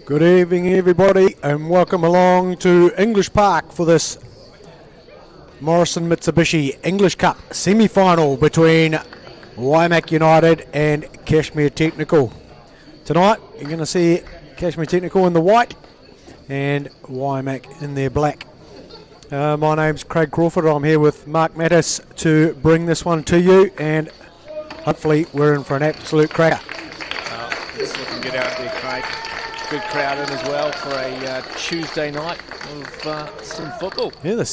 Good evening everybody and welcome along to English Park for this Morrison Mitsubishi English Cup semi-final between Waimak United and Kashmir Technical. Tonight you're going to see Kashmir Technical in the white and Waimak in their black. My name's Craig Crawford. I'm here with Mark Mattis to bring this one to you, and hopefully we're in for an absolute cracker. It's looking good out there, Craig. Good crowd in as well for a Tuesday night of some football. Yeah, the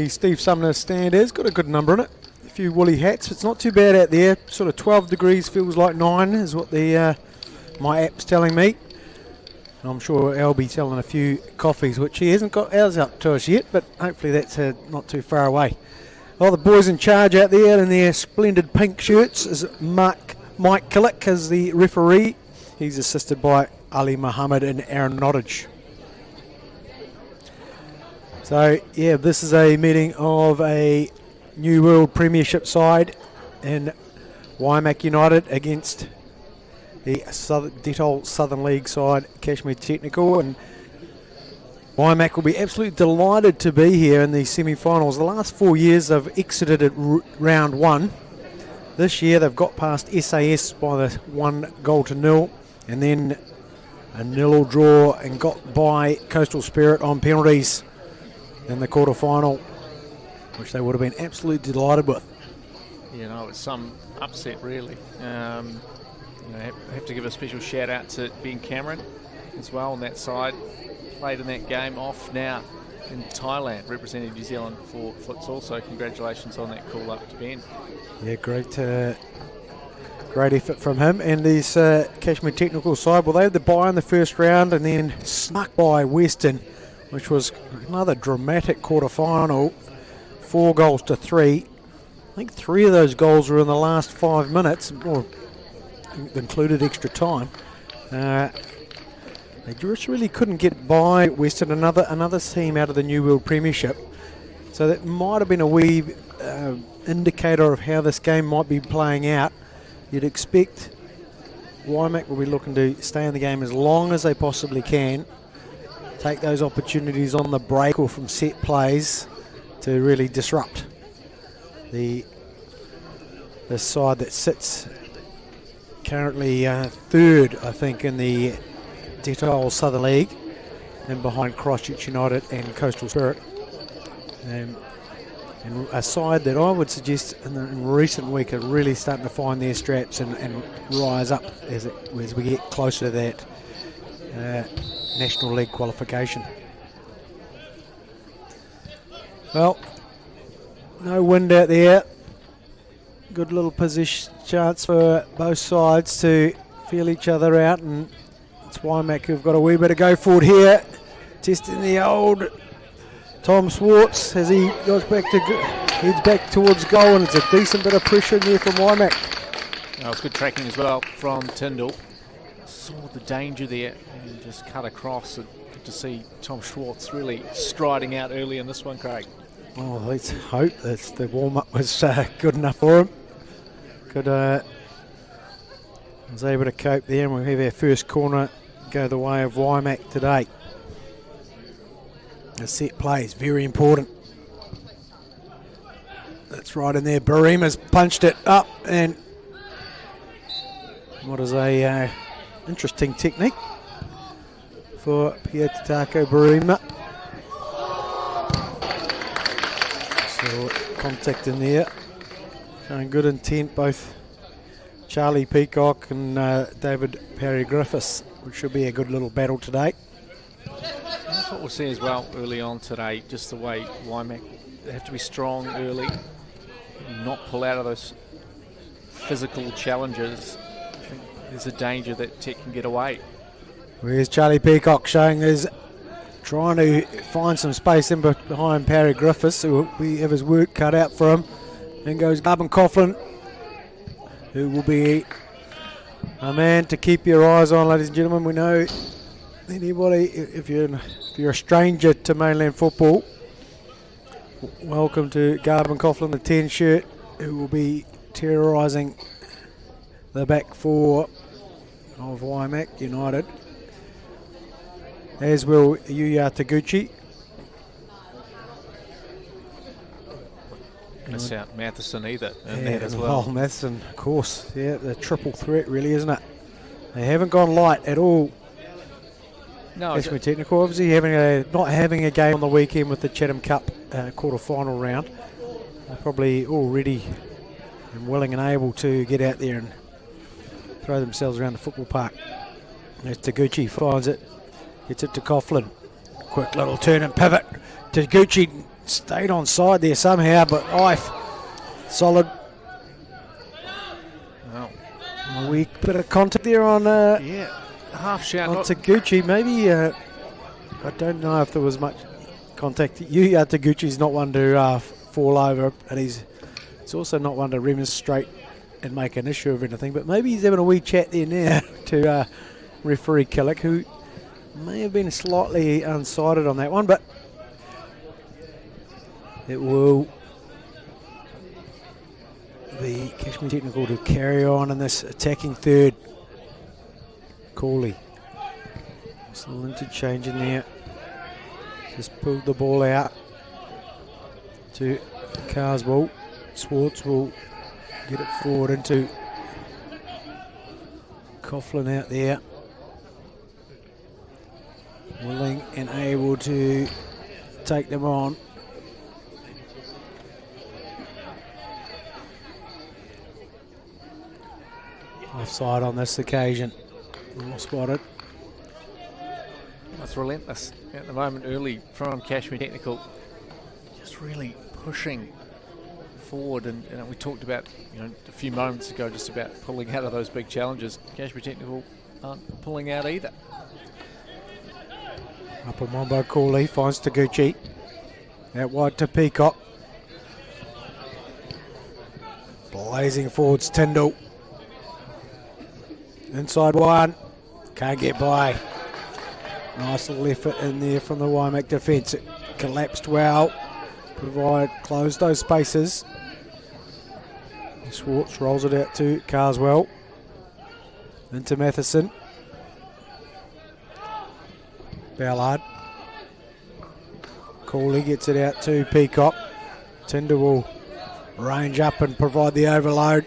Steve Sumner stand has got a good number in it. A few woolly hats. It's not too bad out there. Sort of 12 degrees feels like 9 is what the my app's telling me. I'm sure Al be telling a few coffees, which he hasn't got ours up to us yet, but hopefully that's not too far away. Well, the boys in charge out there in their splendid pink shirts is Mike Killick as the referee. He's assisted by Ali Muhammad and Aaron Nottage. So yeah, this is a meeting of a New World Premiership side in Waimak United against the Detol Southern League side Kashmir Technical, and Waimak will be absolutely delighted to be here in the semi-finals. The last 4 years they've exited at round 1. This year they've got past SAS by the 1-0, and then a 0-0 draw and got by Coastal Spirit on penalties in the quarter-final, which they would have been absolutely delighted with. You know, it's some upset really. I have to give a special shout out to Ben Cameron as well on that side. Played in that game, off now in Thailand, representing New Zealand for futsal, so congratulations on that call up to Ben. Yeah, great effort from him. And this Kashmir Technical side, well, they had the bye in the first round and then snuck by Western, which was another dramatic quarter-final, 4-3. I think 3 of those goals were in the last 5 minutes, or included extra time. They just really couldn't get by Western, another team out of the New World Premiership. So that might have been a wee indicator of how this game might be playing out. You'd expect Waimak will be looking to stay in the game as long as they possibly can, take those opportunities on the break or from set plays to really disrupt the side that sits currently third, I think, in the Detol Southern League, and behind Christchurch United and Coastal Spirit. And a side that I would suggest in recent week are really starting to find their straps and rise up as we get closer to that National League qualification. Well, no wind out there. Good little position chance for both sides to feel each other out, and it's Waimak who've got a wee bit of go forward here. Testing the old Tom Swartz as he goes back to heads back towards goal, and it's a decent bit of pressure in there from Waimak. That was good tracking as well from Tyndall. Saw the danger there and just cut across. Good to see Tom Swartz really striding out early in this one, Craig. Oh, let's hope that the warm-up was good enough for him. Was able to cope there, and we'll have our first corner go the way of Waimak today. The set play is very important. That's right in there. Barima's punched it up, and what is a interesting technique for Pietako Barima. So contact in there, showing good intent, both Charlie Peacock and David Perry Griffiths, which should be a good little battle today. That's what we'll see as well early on today, just the way Waimak, they have to be strong early, not pull out of those physical challenges. I think there's a danger that Tech can get away. Where's Charlie Peacock showing is trying to find some space in behind Perry Griffiths, who will have his work cut out for him. Then goes Garbin Coughlin, who will be a man to keep your eyes on, ladies and gentlemen. We know anybody, if you're a stranger to mainland football, welcome to Garbin Coughlin, the 10 shirt, who will be terrorising the back four of Waimak United. as will Yuya Taguchi. Miss out Matheson either in that as well. well. Matheson, of course. Yeah, the triple threat really, isn't it? They haven't gone light at all. No, Kashmir Technical obviously not having a game on the weekend with the Chatham Cup quarter-final round. They're probably all ready and willing and able to get out there and throw themselves around the football park. As Taguchi finds it, gets it to Coughlin. Quick little turn and pivot. Taguchi stayed on side there somehow, but Ife solid. Well, A wee bit of contact there on half shout. on Taguchi. Maybe I don't know if there was much contact. Taguchi's not one to fall over, and he's also not one to remonstrate and make an issue of anything. But maybe he's having a wee chat there now to referee Killick, who may have been slightly unsighted on that one, but it will be Kashmir Technical to carry on in this attacking third. Cooley, just a little interchange in there. Just pulled the ball out to Carswell. Swartz will get it forward into Coughlin out there. Willing and able to take them on. Offside on this occasion. Well spotted. It's relentless at the moment early from Kashmir Technical. Just really pushing forward, and we talked about a few moments ago just about pulling out of those big challenges. Kashmir Technical aren't pulling out either. Up on Wombo Cooley finds Taguchi. Out wide to Peacock. Blazing forwards Tyndall. Inside one. Can't get by. Nice little effort in there from the Waimak defence. It collapsed well. Closed those spaces. Swartz rolls it out to Carswell. Into Matheson. Ballard. Cooley gets it out to Peacock. Tinder will range up and provide the overload.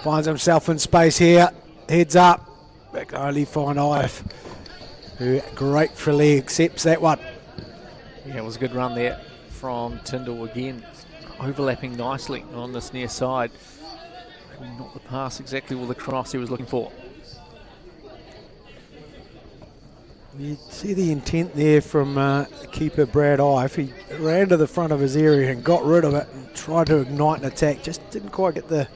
Finds himself in space here. Heads up. But can only find Ife, who gratefully accepts that one. Yeah, it was a good run there from Tyndall again. Overlapping nicely on this near side. Not the pass exactly with the cross he was looking for. You see the intent there from keeper Brad Ife. He ran to the front of his area and got rid of it and tried to ignite an attack. Just didn't quite get the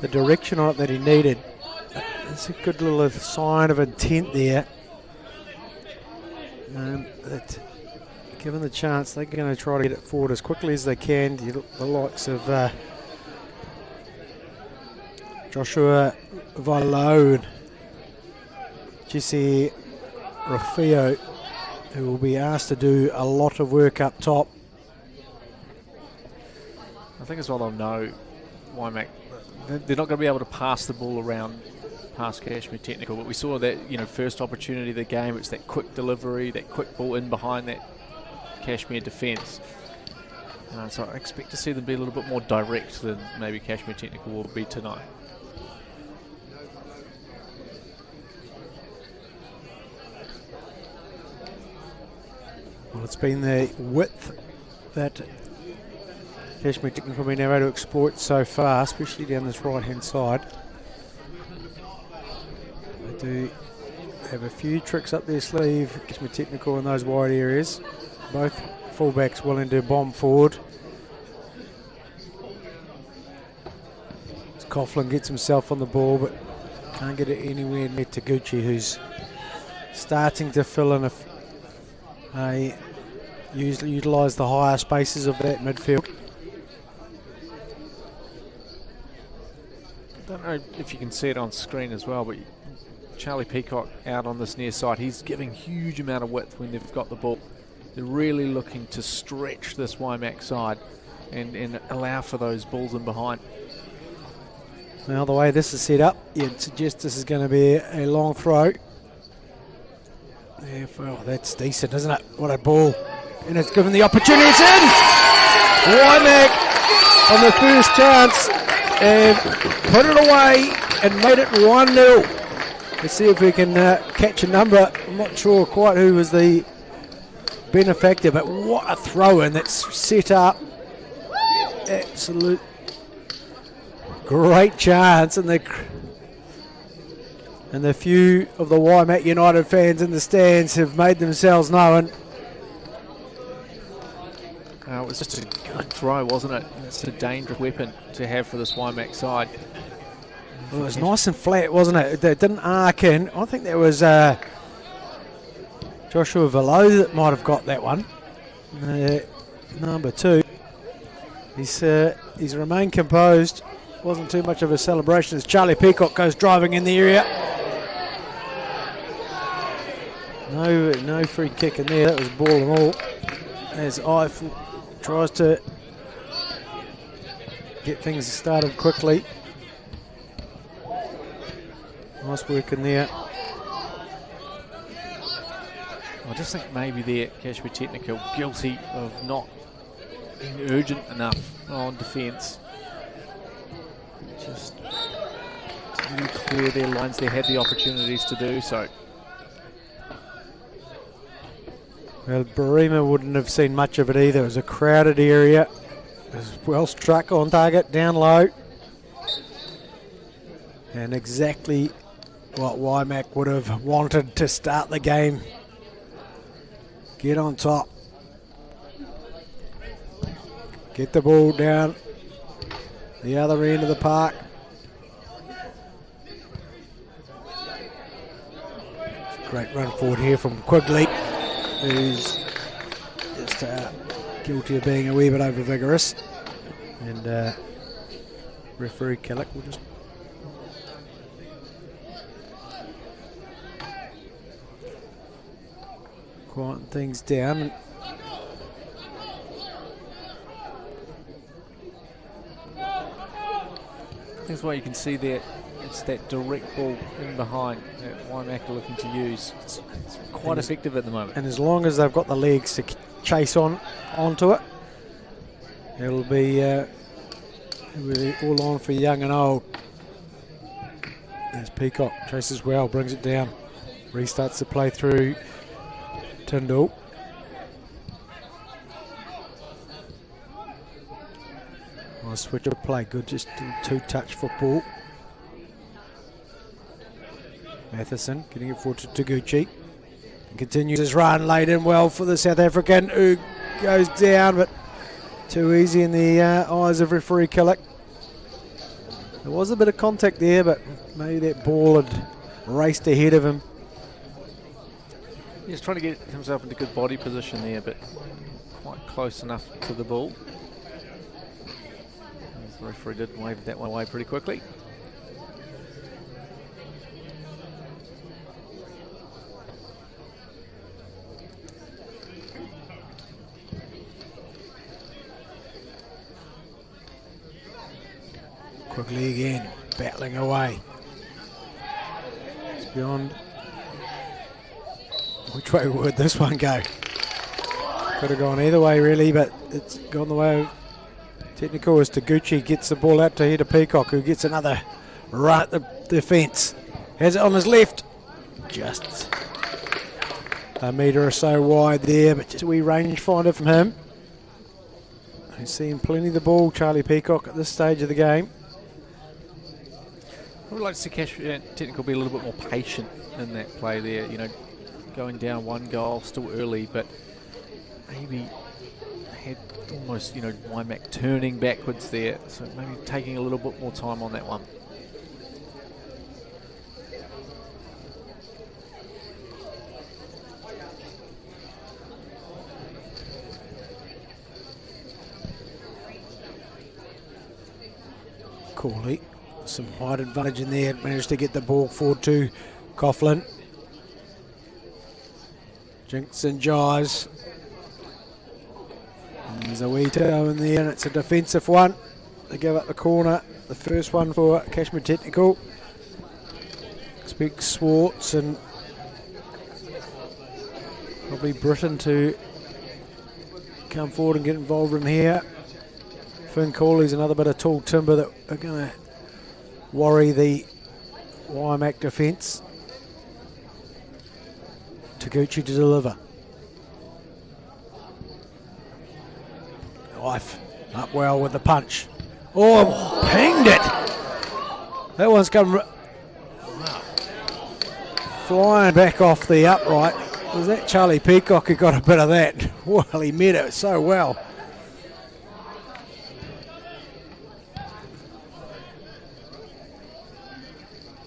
direction on it that he needed. It's a good little sign of intent there. That given the chance, they're going to try to get it forward as quickly as they can. The likes of Joshua Valo and Jesse Rafio, who will be asked to do a lot of work up top. I think as well they'll know Waimak, they're not going to be able to pass the ball around past Kashmir Technical, but we saw that first opportunity of the game. It's that quick delivery, that quick ball in behind that Kashmir defence. So I expect to see them be a little bit more direct than maybe Kashmir Technical will be tonight. Well, it's been the width that Kashmir Technical have been able to exploit so far, especially down this right-hand side. They do have a few tricks up their sleeve, Kashmir Technical in those wide areas. Both fullbacks willing to bomb forward. Coughlin gets himself on the ball, but can't get it anywhere near Taguchi, who's starting to fill in utilise the higher spaces of that midfield. I don't know if you can see it on screen as well, but Charlie Peacock out on this near side, he's giving huge amount of width when they've got the ball. They're really looking to stretch this Waimak side and allow for those balls in behind. Now the way this is set up, you'd suggest this is going to be a long throw. Yeah, well, that's decent, isn't it? What a ball. And it's given the opportunity. It's in! Waimak on the first chance and put it away and made it 1-0. Let's see if we can catch a number. I'm not sure quite who was the benefactor, but what a throw-in that's set up. Absolute great chance, and the few of the Waimak United fans in the stands have made themselves known. It was just a good throw, wasn't it? It's a dangerous weapon to have for this Waimak side. Well, it was nice and flat, wasn't it? It didn't arc in. I think that was Joshua Velo that might have got that one. Number 2. He's remained composed. Wasn't too much of a celebration as Charlie Peacock goes driving in the area. No free kick in there. That was ball and all. As Eiffel tries to get things started quickly. Nice work in there. I just think maybe they're Kashmir Technical guilty of not being urgent enough on defence. Just to clear their lines, they had the opportunities to do so. Well, Barima wouldn't have seen much of it either. It was a crowded area. It was well struck on target, down low. And exactly what Waimak would have wanted to start the game. Get on top. Get the ball down the other end of the park. Great run forward here from Quigley, who's just guilty of being a wee bit over vigorous. And referee Kellick will just quieten things down. That's why you can see there, it's that direct ball in behind that Waimak are looking to use. It's quite effective at the moment. And as long as they've got the legs to chase onto it, it'll be all on for young and old. As Peacock chases well, brings it down, restarts the play through Tyndall. Nice switch of play, good, just two-touch football. Matheson getting it forward to Taguchi. And continues his run, laid in well for the South African, who goes down, but too easy in the eyes of referee Kellick. There was a bit of contact there, but maybe that ball had raced ahead of him. He's trying to get himself into good body position there, but quite close enough to the ball. The referee did wave that one away pretty quickly. Quigley again, battling away. It's beyond. Which way would this one go? Could have gone either way really, but it's gone the way of Technical as Taguchi gets the ball out to here to Peacock, who gets another run at the defence. Has it on his left. Just a metre or so wide there, but just a wee range finder from him. He's seeing plenty of the ball, Charlie Peacock, at this stage of the game. I would like to see Kashmir Technical be a little bit more patient in that play there. You know, going down one goal, still early, but maybe had almost, you know, Waimak turning backwards there, so maybe taking a little bit more time on that one. Cooley, some height advantage in there, managed to get the ball forward to Coughlin. Jinks and jives. And there's a wee toe in there, and it's a defensive one. They give up the corner, the first one for Kashmir Technical. Speaks Swartz, and Probably Britain to come forward and get involved in here. Finn Cooley's another bit of tall timber that are going to worry the Waimak defence. Taguchi to deliver. Life up well with the punch. Oh, pinged it. That one's come flying back off the upright. Was that Charlie Peacock who got a bit of that? Well, he met it so well.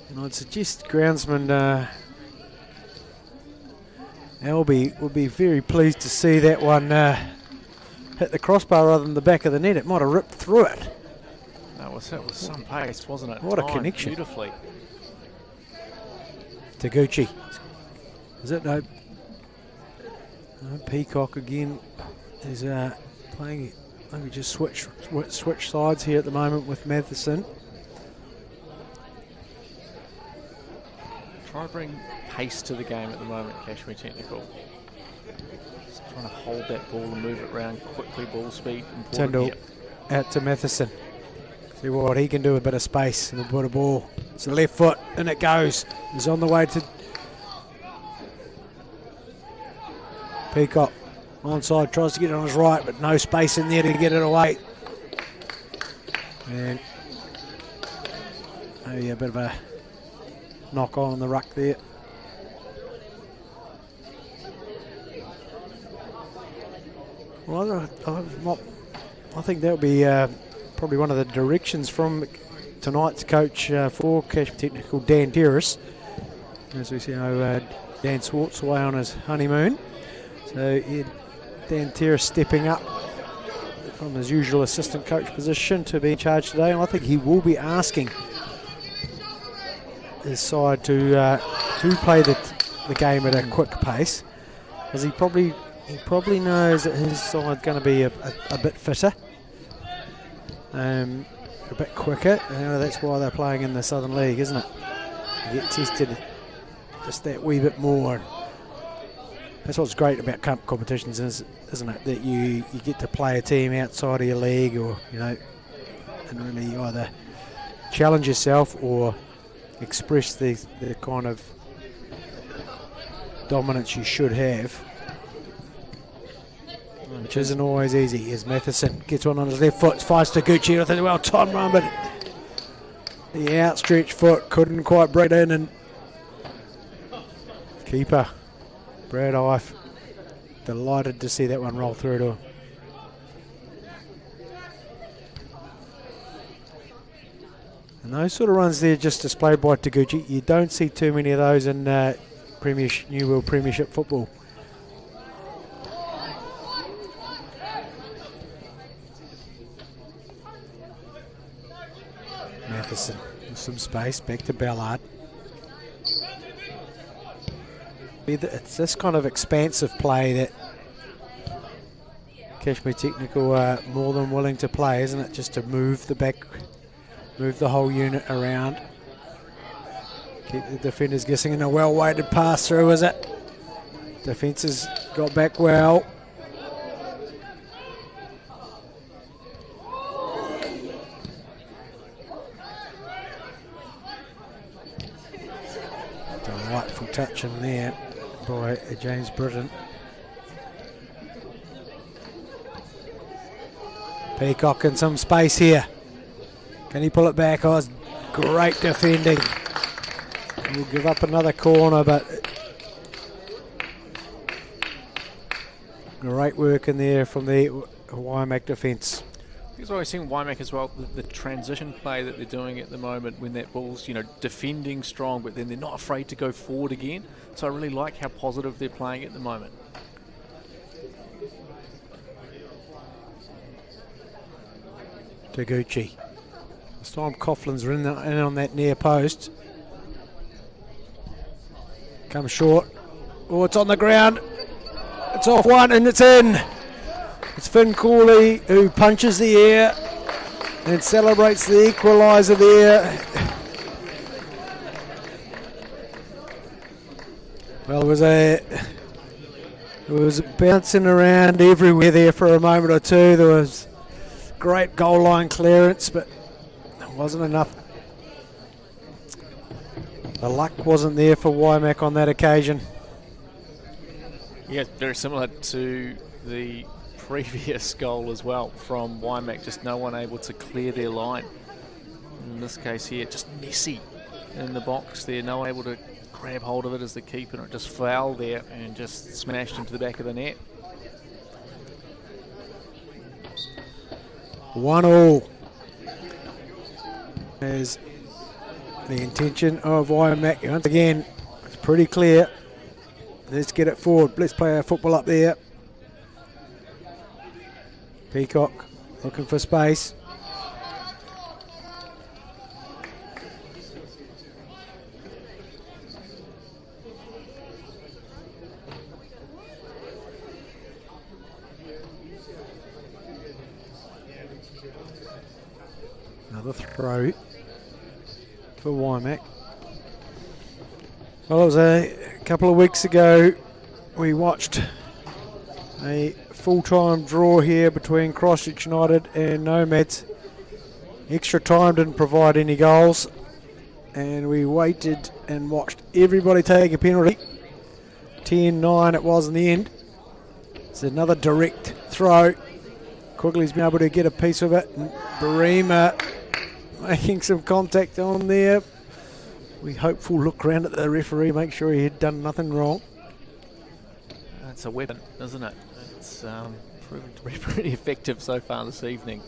And I'd suggest groundsman Albie would be very pleased to see that one hit the crossbar rather than the back of the net. It might have ripped through it. That was some pace, wasn't it? What a connection. Beautifully. Taguchi. Is it? No. Peacock again is playing. Maybe just switch sides here at the moment with Matheson. Trying to bring pace to the game at the moment, Kashmir Technical. Just trying to hold that ball and move it around quickly, ball speed. Tyndall out to Matheson. See what he can do with a bit of space and a bit of ball. It's the left foot and it goes. He's on the way to Peacock. Onside, tries to get it on his right, but no space in there to get it away. And maybe a bit of a knock on the ruck there. Well, I think that'll be probably one of the directions from tonight's coach for Kashmir Technical, Dan Terrace. As we see how Dan Swartz away on his honeymoon. So yeah, Dan Terrace stepping up from his usual assistant coach position to be in charge today, and I think he will be asking his side to play the game at a quick pace, because he probably knows that his side's going to be a bit fitter, a bit quicker. That's why they're playing in the Southern League, isn't it? You get tested just that wee bit more. That's what's great about competitions, isn't it? That you get to play a team outside of your league, or and really either challenge yourself or express the kind of dominance you should have, which isn't always easy. As Matheson gets one on his left foot, finds Taguchi with a well-timed run, but the outstretched foot couldn't quite break in, and keeper Brad Ife delighted to see that one roll through to him. And those sort of runs there just displayed by Taguchi, you don't see too many of those in New World Premiership football. Matheson with some space, back to Ballard. It's this kind of expansive play that Kashmir Technical are more than willing to play, isn't it? Just to move the whole unit around. Keep the defenders guessing, in a well-weighted pass through, is it? Defence has got back well. Delightful touch in there by James Britton. Peacock in some space here. Can he pull it back? Oh, it's great defending. We'll give up another corner, but great work in there from the Waimak defence. Because I've seen Waimak as well, the transition play that they're doing at the moment when that ball's, defending strong, but then they're not afraid to go forward again. So I really like how positive they're playing at the moment. Taguchi. This time Coughlin's in on that near post. Comes short. Oh, it's on the ground. It's off one and it's in. It's Finn Cooley who punches the air and celebrates the equaliser there. Well, it was a It was bouncing around everywhere there for a moment or two. There was great goal line clearance, but it wasn't enough. The luck wasn't there for Waimak on that occasion. Yeah, very similar to the previous goal as well from Waimak, just no one able to clear their line. In this case here, just messy in the box there, no one able to grab hold of it as the keeper, and it just fell there and just smashed into the back of the net. 1-1 is the intention of Waimak. Once again, it's pretty clear. Let's get it forward. Let's play our football up there. Peacock looking for space. Another throw for Waimak. Well, it was a couple of weeks ago we watched a full-time draw here between Christchurch United and Nomads. Extra time didn't provide any goals, and we waited and watched everybody take a penalty. 10-9 it was in the end. It's another direct throw. Quigley's been able to get a piece of it, and Barima making some contact on there. We hopeful look around at the referee, make sure he had done nothing wrong. It's a weapon, isn't it? It's proven to be pretty effective so far this evening.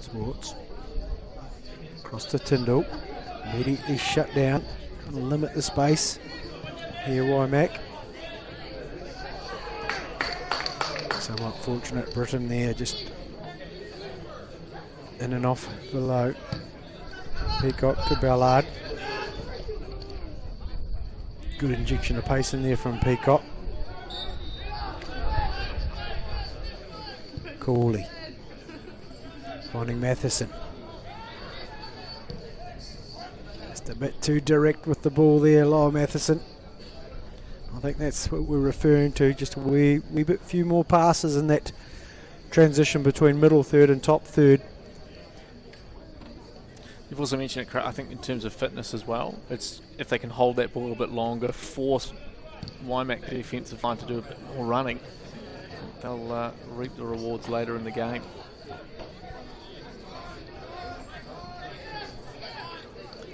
Sports. Across to Tyndall. Immediately shut down. Trying to limit the space. Here, Waimak. So unfortunate Britain there, just in and off below. Peacock to Ballard. Good injection of pace in there from Peacock. Cooley. Finding Matheson. Just a bit too direct with the ball there, Lyle Matheson. I think that's what we're referring to, just a wee bit few more passes in that transition between middle third and top third. You've also mentioned it, I think, in terms of fitness as well. It's if they can hold that ball a bit longer, force Waimak defensive line to do a bit more running, they'll reap the rewards later in the game.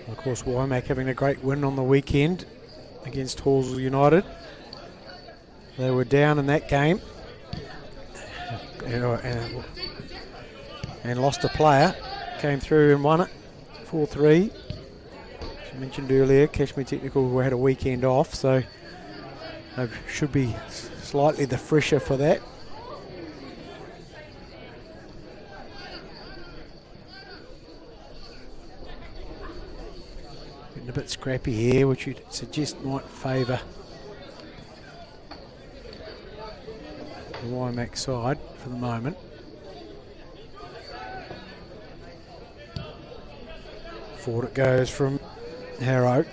Of course, Waimak having a great win on the weekend against Hawesville United. They were down in that game and lost a player. Came through and won it 4-3. As I mentioned earlier, Kashmir Technical had a weekend off, so they should be slightly the fresher for that. Getting a bit scrappy here, which you'd suggest might favour the Waimak side for the moment. Forward it goes from Harrow.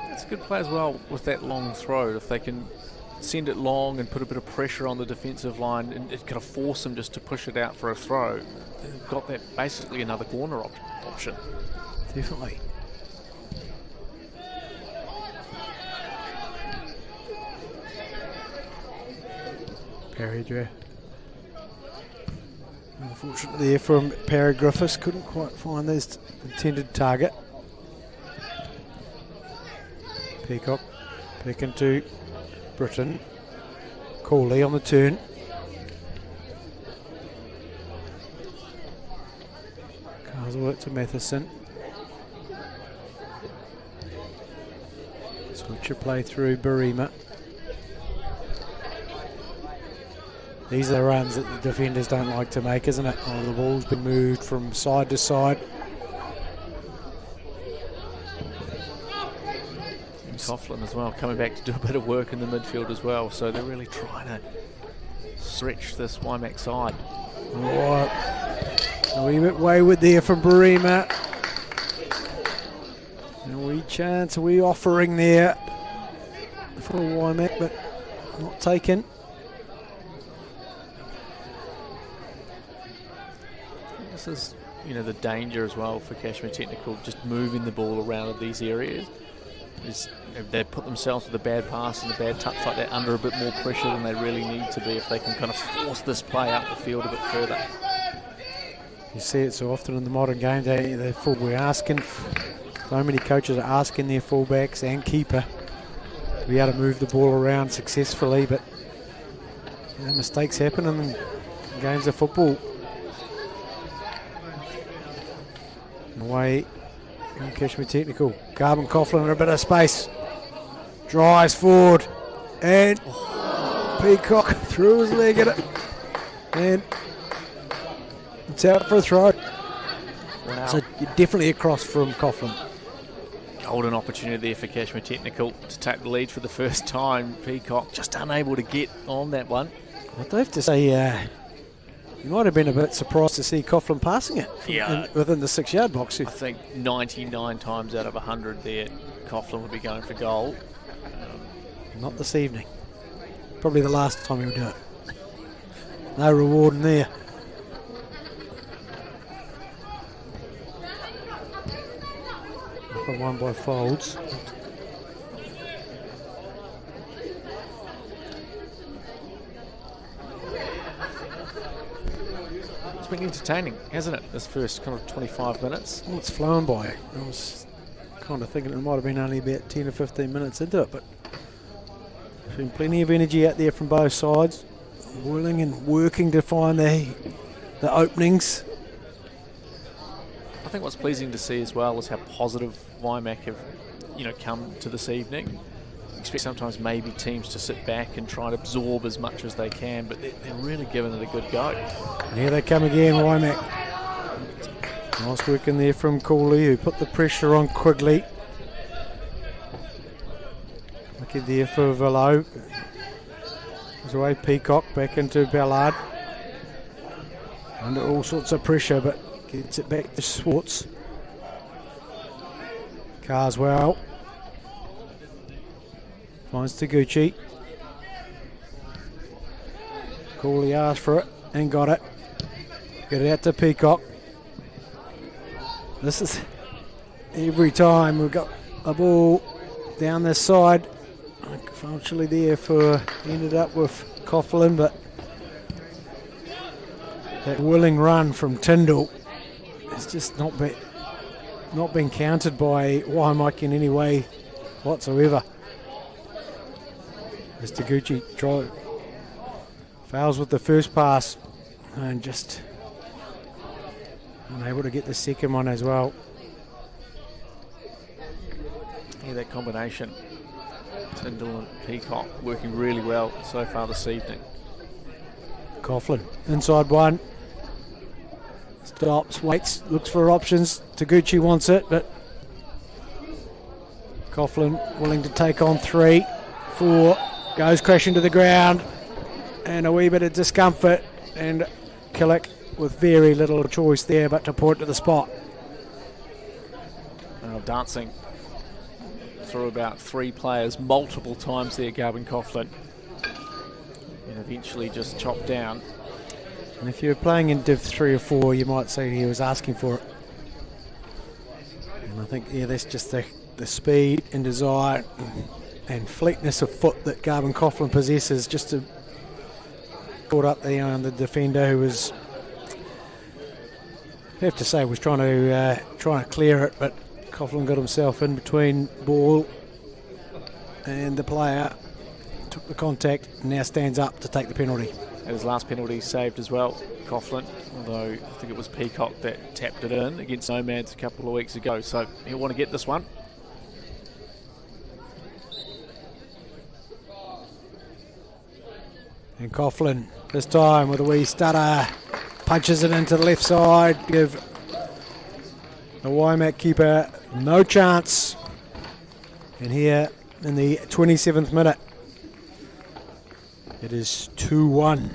It's a good play as well with that long throw. If they can send it long and put a bit of pressure on the defensive line, and it kind of force them just to push it out for a throw, they've got that basically another corner option. Definitely. Parry, unfortunately there from Parry Griffiths, couldn't quite find his intended target. Peacock back into Britain. Cooley on the turn. Carswell to Matheson. Switcher play through Barima. These are the runs that the defenders don't like to make, isn't it? Oh, the ball's been moved from side to side. Coughlin as well, coming back to do a bit of work in the midfield as well. So they're really trying to stretch this Waimak side. Oh, a wee bit wayward there from Barima. A wee chance, a wee offering there for Waimak, but not taken. This is, you know, the danger as well for Kashmir Technical, just moving the ball around in these areas. If they put themselves with a bad pass and a bad touch like that under a bit more pressure than they really need to be, if they can kind of force this play up the field a bit further. You see it so often in the modern game. We're asking, so many coaches are asking their fullbacks and keeper to be able to move the ball around successfully, but you know, mistakes happen in games of football. Away in Kashmir Technical. Carbon Coughlin in a bit of space. Drives forward. And Peacock threw his leg at it. And it's out for a throw. Wow. So definitely across from Coughlin. Golden opportunity there for Kashmir Technical to take the lead for the first time. Peacock just unable to get on that one. I do have to say, you might have been a bit surprised to see Coughlin passing it within the 6-yard box. I think 99 times out of 100 there, Coughlin would be going for goal. Not this evening. Probably the last time he'll do it. No reward in there. Up and one by Folds. It's been entertaining, hasn't it, this first kind of 25 minutes? Well, it's flown by. I was kind of thinking it might have been only about 10 or 15 minutes into it, but there's been plenty of energy out there from both sides, willing and working to find the openings. I think what's pleasing to see as well is how positive Waimak have, you know, come to this evening. Expect sometimes maybe teams to sit back and try to absorb as much as they can, but they're really giving it a good go. And here they come again, Waimak. Nice work in there from Cooley, who put the pressure on Quigley. Lucky there for Velo. Goes away Peacock, back into Ballard. Under all sorts of pressure, but gets it back to Swartz. Carswell. Finds Taguchi. Cooley asked for it and got it. Get it out to Peacock. This is every time we've got a ball down this side. Unfortunately there ended up with Coughlin, but that willing run from Tyndall has just not been countered by Waimak in any way whatsoever. As Taguchi fails with the first pass and just unable to get the second one as well. Yeah, that combination, Tyndall and Peacock, working really well so far this evening. Coughlin inside one. Stops, waits, looks for options. Taguchi wants it, but Coughlin willing to take on 3, 4. Goes crashing to the ground, and a wee bit of discomfort, and Killick with very little choice there but to point to the spot. Dancing through about 3 players multiple times there, Garbin Coughlin, and eventually just chopped down. And if you're playing in Div 3 or 4, you might say he was asking for it. And I think, yeah, that's just the speed and desire and fleetness of foot that Garbin Coughlin possesses, just to caught up the defender, who was, I have to say, was trying to clear it, but Coughlin got himself in between ball and the player, took the contact, and now stands up to take the penalty. And his last penalty saved as well, Coughlin, although I think it was Peacock that tapped it in against Nomads a couple of weeks ago, so he'll want to get this one. And Coughlin, this time with a wee stutter, punches it into the left side, give the Waimak keeper no chance. And here in the 27th minute. It is 2-1.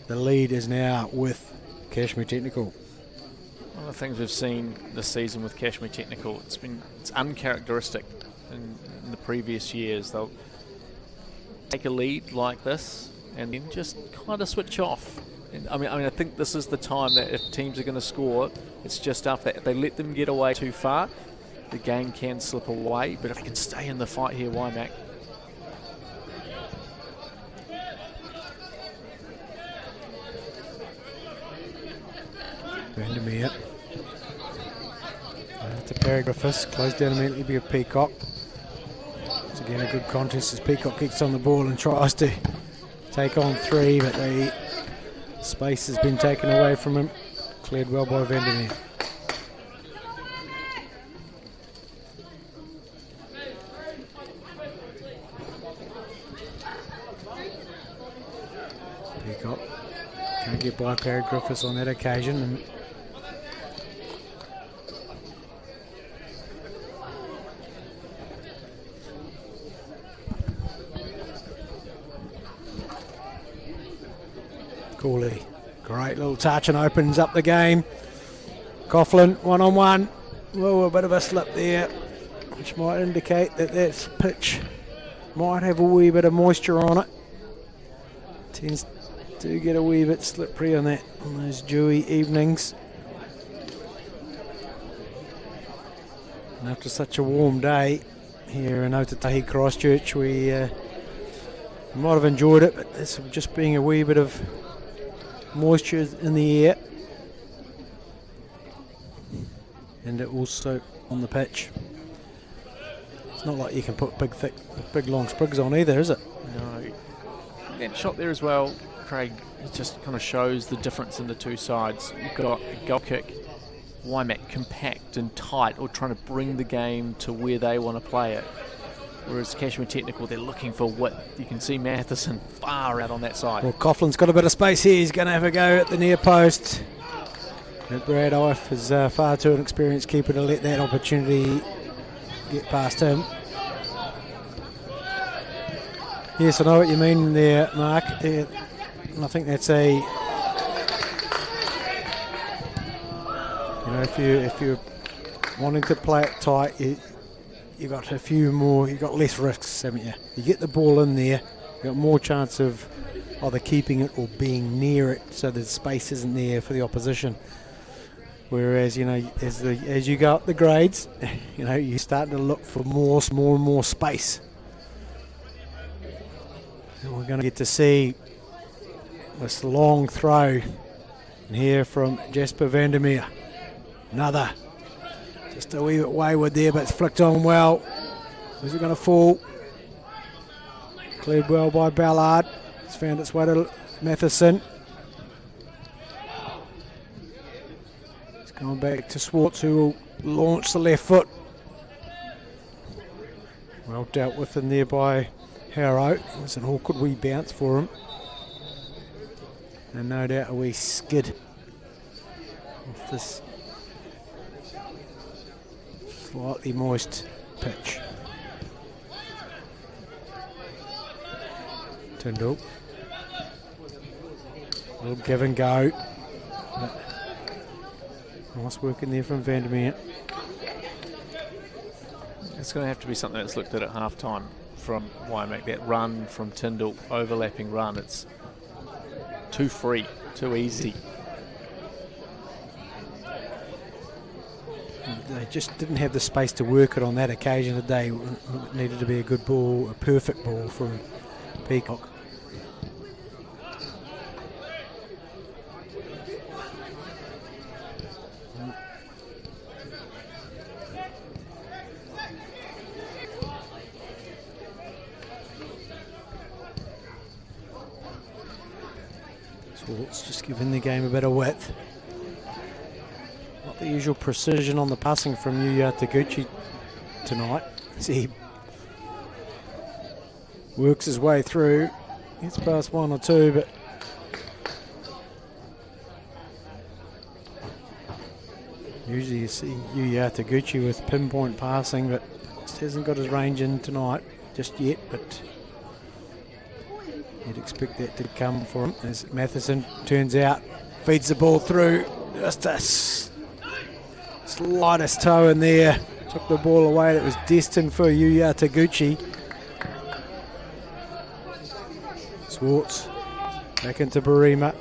The lead is now with Kashmir Technical. One of the things we've seen this season with Kashmir Technical, it's uncharacteristic in the previous years. They'll take a lead like this and then just kind of switch off. And I mean, I think this is the time that if teams are going to score, it's just after that. If they let them get away too far, the game can slip away. But if they can stay in the fight here, Waimak. Vandermeer. To Paragraphus, closed down immediately by Peacock. Once again, a good contest as Peacock kicks on the ball and tries to take on three, but the space has been taken away from him. Cleared well by Vandermeer. Peacock can't get by Paragraphus on that occasion. And Cooley, great little touch and opens up the game. Coughlin, one-on-one. Oh, a bit of a slip there, which might indicate that that pitch might have a wee bit of moisture on it. Tends to get a wee bit slippery on that on those dewy evenings. And after such a warm day here in Otatahi Christchurch, we might have enjoyed it, but there's just being a wee bit of moisture in the air, and it also on the pitch. It's not like you can put big long sprigs on either, is it? No. That shot there as well, Craig, it just kind of shows the difference in the two sides. You've got a goal kick, Waimak compact and tight, or trying to bring the game to where they want to play it. Whereas Kashmir Technical, they're looking for width. You can see Matheson far out on that side. Well, Coughlin's got a bit of space here. He's going to have a go at the near post. But Brad Ife is far too an experienced keeper to let that opportunity get past him. Yes, I know what you mean there, Mark. I think that's a... You know, if you're wanting to play it tight, you got a few more, you got less risks, haven't you? You get the ball in there, you got more chance of either keeping it or being near it, so the space isn't there for the opposition. Whereas, you know, as you go up the grades, you know, you're starting to look for more and more space. And we're going to get to see this long throw here from Jasper Vandermeer. Another. Just a wee bit wayward there, but it's flicked on well. Where's it going to fall? Cleared well by Ballard. It's found its way to Matheson. It's going back to Swartz, who will launch the left foot. Well dealt with in there by Harrow. It was an awkward wee bounce for him. And no doubt a wee skid off this slightly moist pitch. Tyndall. A little give and go. Nice work in there from Vandermeer. It's going to have to be something that's looked at half time from Waimak. That run from Tyndall, overlapping run, it's too free, too easy. They just didn't have the space to work it on that occasion today. It needed to be a good ball, a perfect ball from Peacock. Swartz just giving the game a bit of width. Not the usual precision on the passing from Yuya Taguchi tonight, as he works his way through. Gets past one or two, but usually you see Yuya Taguchi with pinpoint passing, but just hasn't got his range in tonight. just yet, but you'd expect that to come for him as Matheson turns out, feeds the ball through, just a slightest toe in there, took the ball away that was destined for Yuya Taguchi. Swartz back into Barima,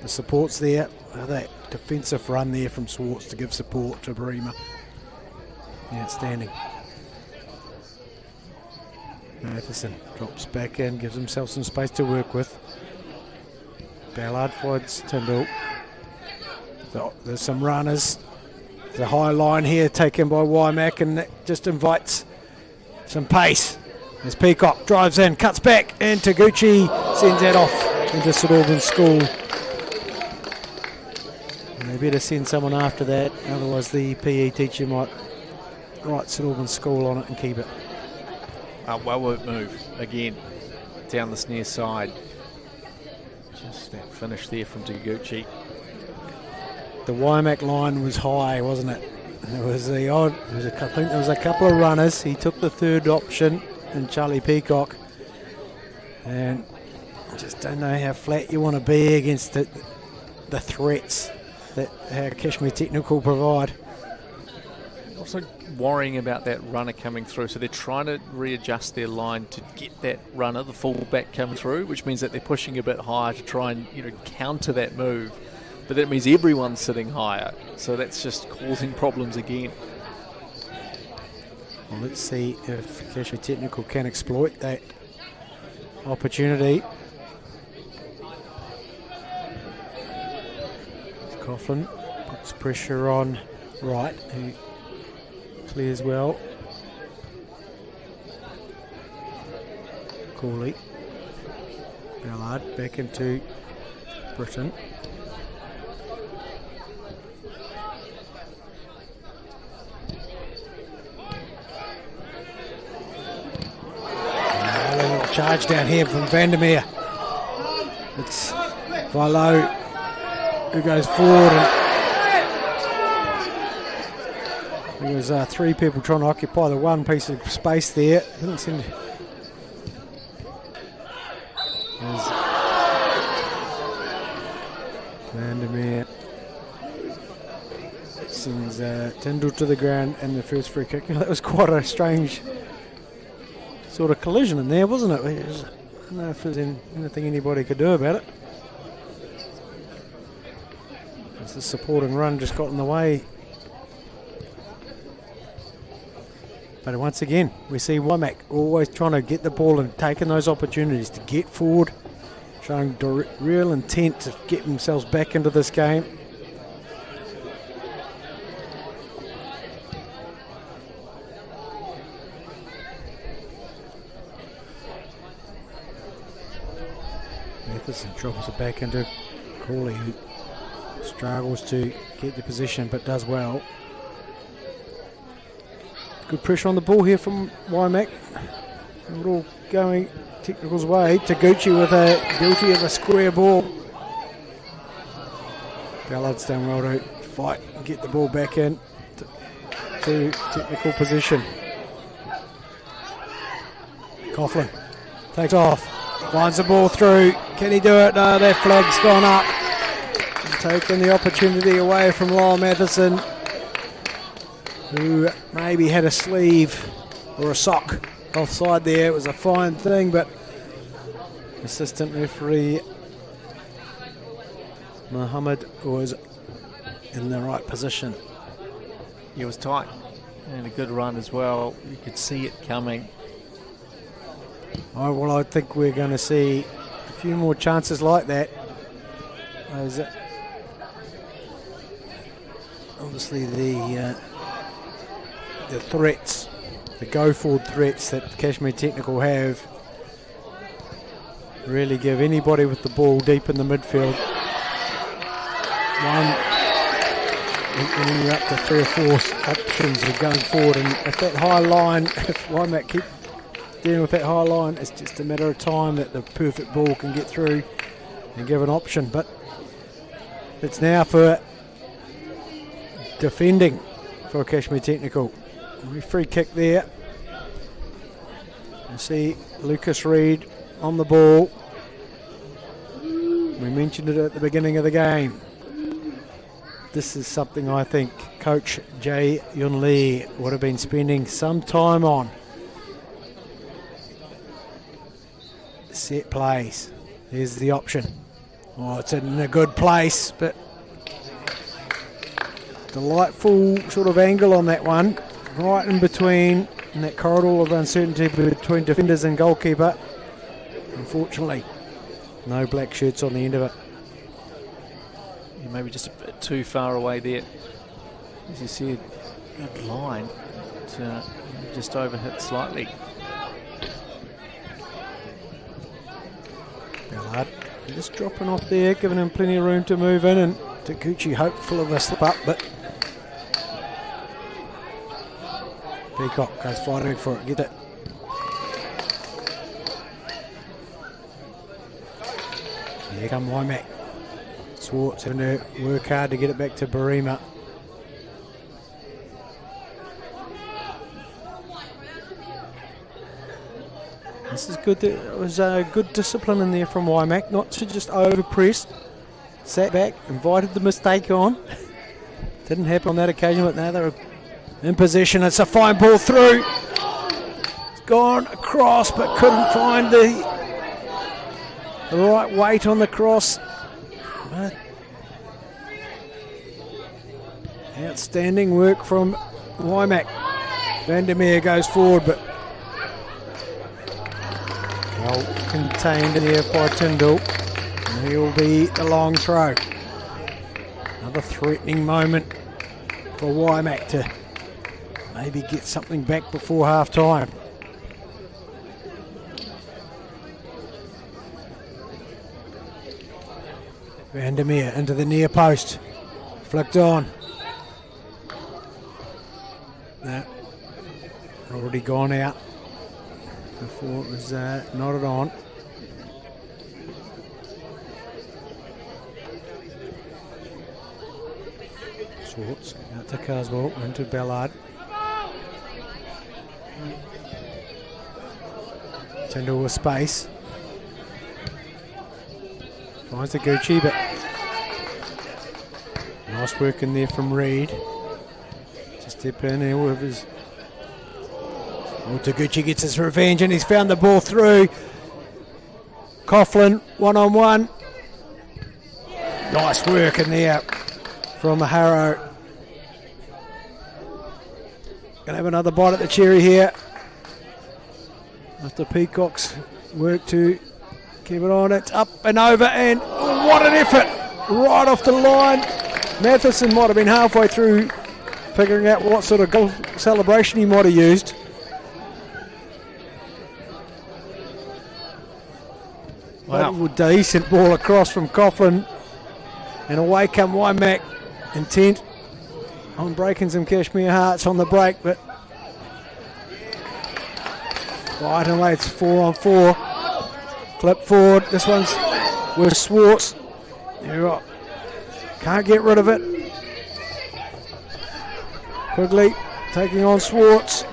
the support's there. That defensive run there from Swartz to give support to Barima. Outstanding. Matheson drops back in, gives himself some space to work with. Ballard finds Tyndall. There's some runners. The high line here taken by Waimak, and that just invites some pace. As Peacock drives in, cuts back, and Taguchi sends that off into St Albans School. And they better send someone after that, otherwise the PE teacher might write St Albans School on it and keep it. Well worked move again down this near side. Just that finish there from Taguchi. The Waimak line was high, wasn't it? And there was the odd. I think there was a couple of runners. He took the third option, and Charlie Peacock. And I just don't know how flat you want to be against the threats that Kashmir Technical provide. Also worrying about that runner coming through, so they're trying to readjust their line to get that runner, the fullback, come through, which means that they're pushing a bit higher to try and counter that move. But that means everyone's sitting higher, so that's just causing problems again. Well, let's see if Kashmir Technical can exploit that opportunity. Coughlin puts pressure on Wright, who clears well. Cooley. Ballard back into Britton. A little charge down here from Vandermeer. It's Vilo who goes forward, and there was three people trying to occupy the one piece of space there. Didn't seem to. There's Vandermeer sends Tyndall to the ground and the first free kick. That was quite a strange sort of collision in there, wasn't it? I don't know if there's anything anybody could do about it. As the supporting run just got in the way. But once again, we see Waimak always trying to get the ball and taking those opportunities to get forward, showing real intent to get themselves back into this game. Matheson drops it back into Crawley, who struggles to get the position but does well. Good pressure on the ball here from Waimak. Not all going Technical's way. Taguchi with guilty of a square ball. Ballard's done well to fight and get the ball back in to Technical position. Coughlin takes off, finds the ball through. Can he do it? No, that flag's gone up. Taking the opportunity away from Lyle Matheson, who maybe had a sleeve or a sock offside there. It was a fine thing, but assistant referee Muhammad was in the right position. It was tight and a good run as well. You could see it coming. Oh, well, I think we're going to see a few more chances like that. Obviously the threats, the go-forward threats that Kashmir Technical have really give anybody with the ball deep in the midfield one, and then you're up to 3 or 4 options of going forward, and if that high line, if Waimak keep dealing with that high line, it's just a matter of time that the perfect ball can get through and give an option. But it's now for defending for Kashmir Technical. Free kick there. You see Lucas Reid on the ball. We mentioned it at the beginning of the game. This is something I think Coach Jae Yun Lee would have been spending some time on. Set plays. There's the option. Oh, it's in a good place, but delightful sort of angle on that one. Right in between, in that corridor of uncertainty between defenders and goalkeeper. Unfortunately, no black shirts on the end of it. Yeah, maybe just a bit too far away there. As you said, good line. But, just overhit slightly. Ballard just dropping off there, giving him plenty of room to move in, and Taguchi hopeful of a slip up, but Peacock goes fighting for it, get it. Here come Waimak. Swartz having to work hard to get it back to Barima. This is good. There was good discipline in there from Waimak, not to just over-press. Sat back, invited the mistake on. Didn't happen on that occasion, but now they're in possession. It's a fine ball through. It's gone across, but couldn't find the right weight on the cross. But outstanding work from Waimak. Vandermeer goes forward, but well contained here by Tyndall. And he'll be the long throw. Another threatening moment for Waimak to maybe get something back before half time. Vandermeer into the near post. Flicked on. That already gone out before it was knotted on. Swartz out to Caswell, into Ballard. Tyndall with space. Finds the Gucci, but nice work in there from Reid. Just step in there with his. Taguchi gets his revenge and he's found the ball through. Coughlin, one-on-one. Nice work in there from Harrow. Gonna have another bite at the cherry here. After Peacock's work to keep it on, it's up and over, and what an effort! Right off the line. Matheson might have been halfway through figuring out what sort of goal celebration he might have used. Wow. Decent ball across from Coughlin, and away come Waimak, intent on breaking some Kashmir hearts on the break, but right away it's 4-on-4. Clip forward, this one's with Swartz. Can't get rid of it. Quigley taking on Swartz.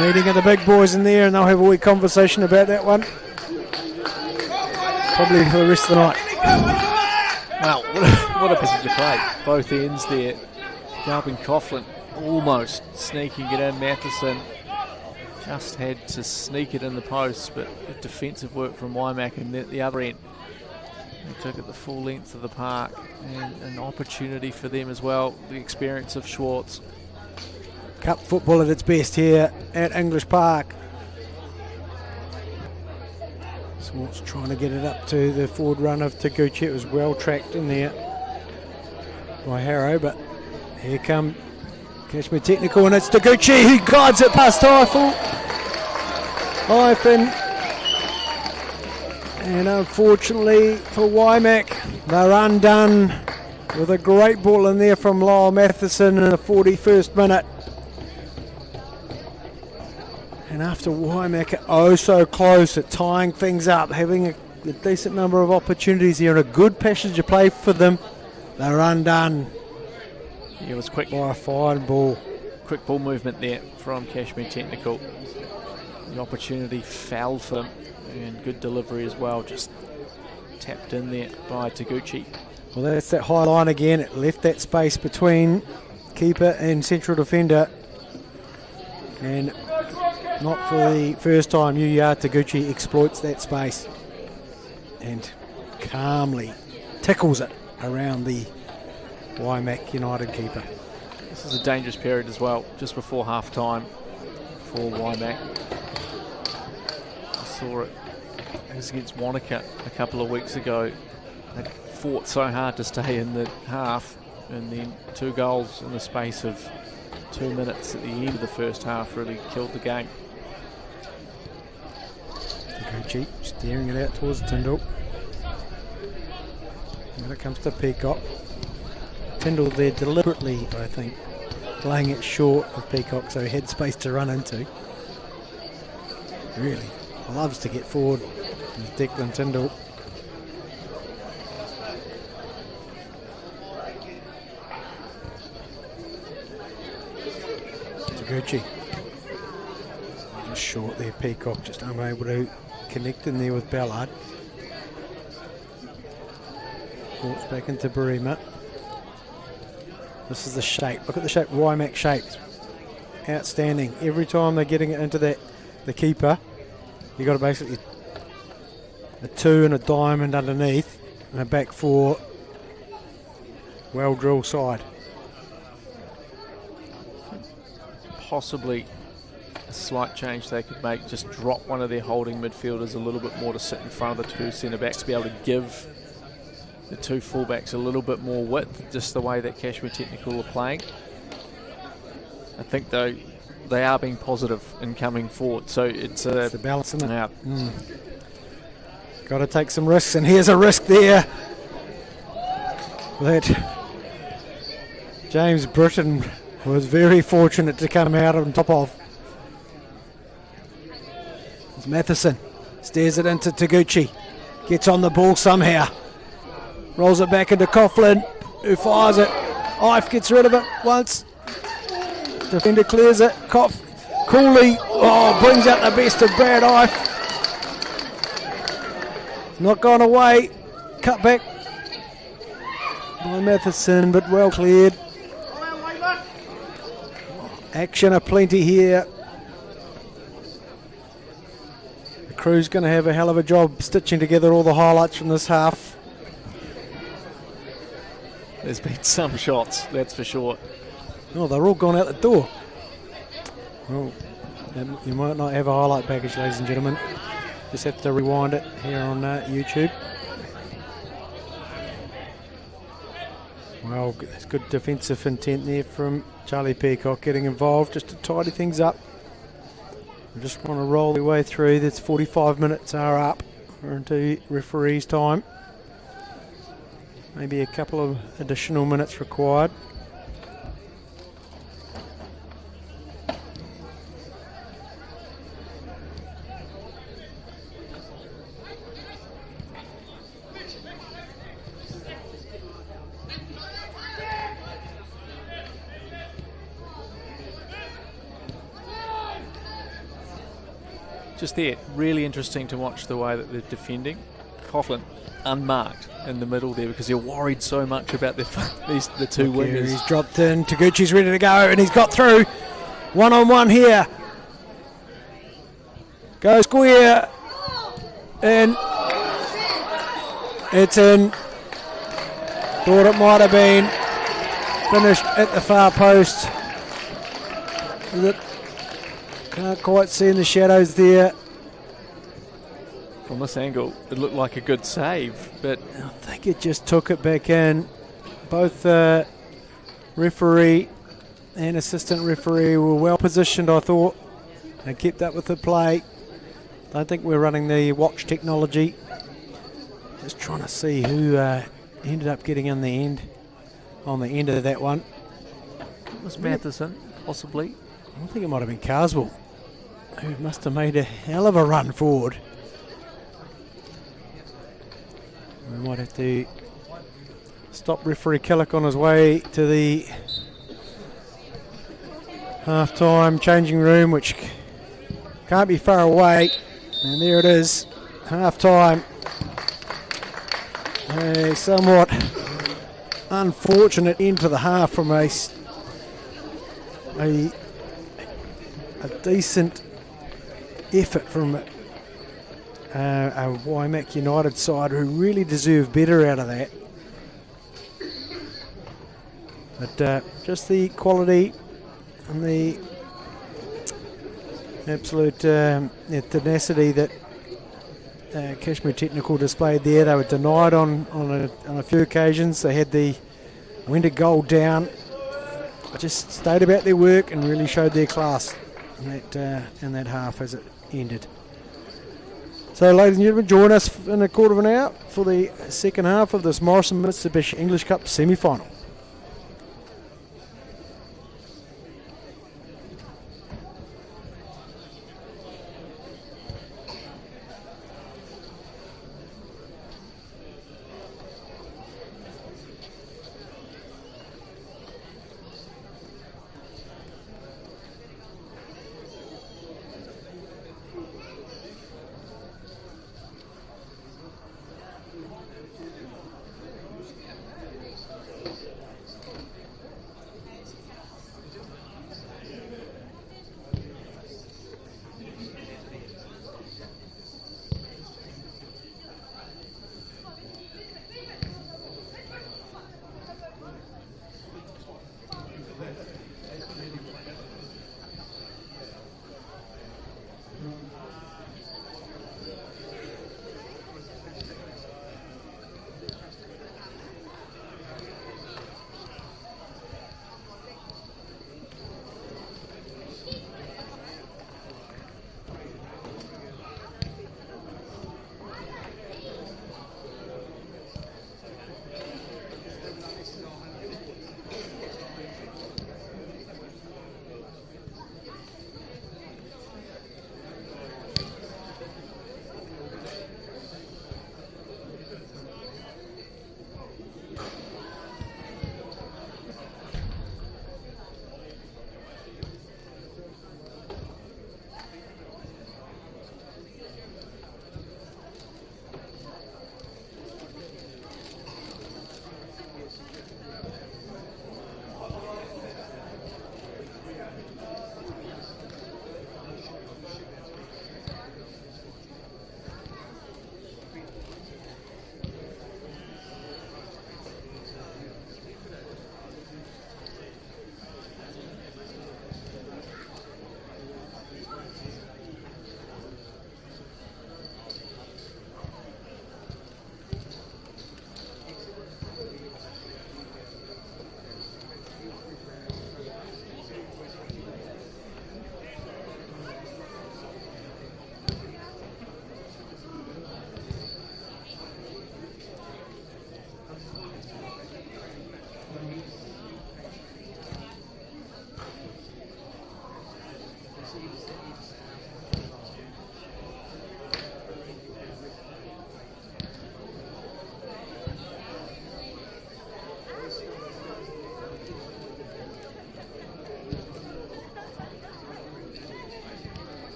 Meeting of the big boys in there, and they'll have a wee conversation about that one. Probably for the rest of the night. Wow, what a passage of play. Both ends there. Garbin Coughlin almost sneaking it in. Matheson just had to sneak it in the post, but defensive work from Waimak, and at the other end they took it the full length of the park, and an opportunity for them as well, the experience of Schwartz. Cup football at its best here at English Park. Swartz trying to get it up to the forward run of Taguchi. It was well tracked in there by Harrow, but here come Kashmir Technical, and it's Taguchi who guides it past Hyphen. And unfortunately for Waimak, they're undone with a great ball in there from Lyle Matheson in the 41st minute. And after Waimak are oh so close at tying things up, having a decent number of opportunities here and a good passage of play for them, they're undone. It was quick by a fine ball. Quick ball movement there from Kashmir Technical. The opportunity fell for them, and good delivery as well, just tapped in there by Taguchi. Well, that's that high line again. It left that space between keeper and central defender. And not for the first time, Yuya Taguchi exploits that space and calmly tickles it around the Waimak United keeper. This is a dangerous period as well, just before half time for Waimak. I saw it was against Wanaka a couple of weeks ago. They fought so hard to stay in the half, and then 2 goals in the space of 2 minutes at the end of the first half really killed the game. Taguchi steering it out towards Tyndall. And it comes to Peacock. Tyndall there deliberately, I think, playing it short of Peacock so he had space to run into. Really loves to get forward with Declan Tyndall. Taguchi. Just short there, Peacock just unable to connect in there with Ballard. Walks back into Barima. This is the shape. Look at the shape, Waimak shapes. Outstanding. Every time they're getting it into the keeper, you've got basically a 2 and a diamond underneath and a back 4. Well drilled side. Possibly a slight change they could make, just drop one of their holding midfielders a little bit more to sit in front of the 2 centre backs to be able to give the 2 fullbacks a little bit more width, just the way that Kashmir Technical are playing. I think though they are being positive in coming forward, so it's the balance, isn't it? Yeah. Got to take some risks, and here's a risk there that James Britton was very fortunate to come out on top of. It's Matheson steers it into Taguchi, gets on the ball somehow, rolls it back into Coughlin, who fires it. Ife gets rid of it once. Defender clears it. Cooley brings out the best of Brad Ife. It's not gone away. Cut back by Matheson, but well cleared. Action aplenty here. The crew's going to have a hell of a job stitching together all the highlights from this half. There's been some shots, that's for sure. Oh, they're all gone out the door. Well, you might not have a highlight package, ladies and gentlemen. Just have to rewind it here on YouTube. Well, there's good defensive intent there from Charlie Peacock getting involved just to tidy things up. We just want to roll the way through. That's 45 minutes are up. We're into referee's time. Maybe a couple of additional minutes required. Just there, really interesting to watch the way that they're defending. Coughlin unmarked in the middle there because they're worried so much about the 2 wingers. He's dropped in, Taguchi's ready to go, and he's got through. 1-on-1 here. Go square. And it's in. Thought it might have been finished at the far post. Can't quite see in the shadows there. From this angle, it looked like a good save, but I think it just took it back in. Both referee and assistant referee were well positioned, I thought. They kept up with the play. Don't think we're running the watch technology. Just trying to see who ended up getting in the end, on the end of that one. It was Matheson, possibly. I think it might have been Carswell, who must have made a hell of a run forward. We might have to stop referee Killick on his way to the half-time changing room, which Can't be far away. And there it is, half time. A somewhat unfortunate end to the half from a decent effort from a Waimak United side who really deserve better out of that. But just the quality and the absolute tenacity that Kashmir Technical displayed there. They were denied on a few occasions. They had went a goal down, but just stayed about their work and really showed their class in that half as it ended. So, ladies and gentlemen, join us in a quarter of an hour for the second half of this Morrison Mitsubishi English Cup semi-final.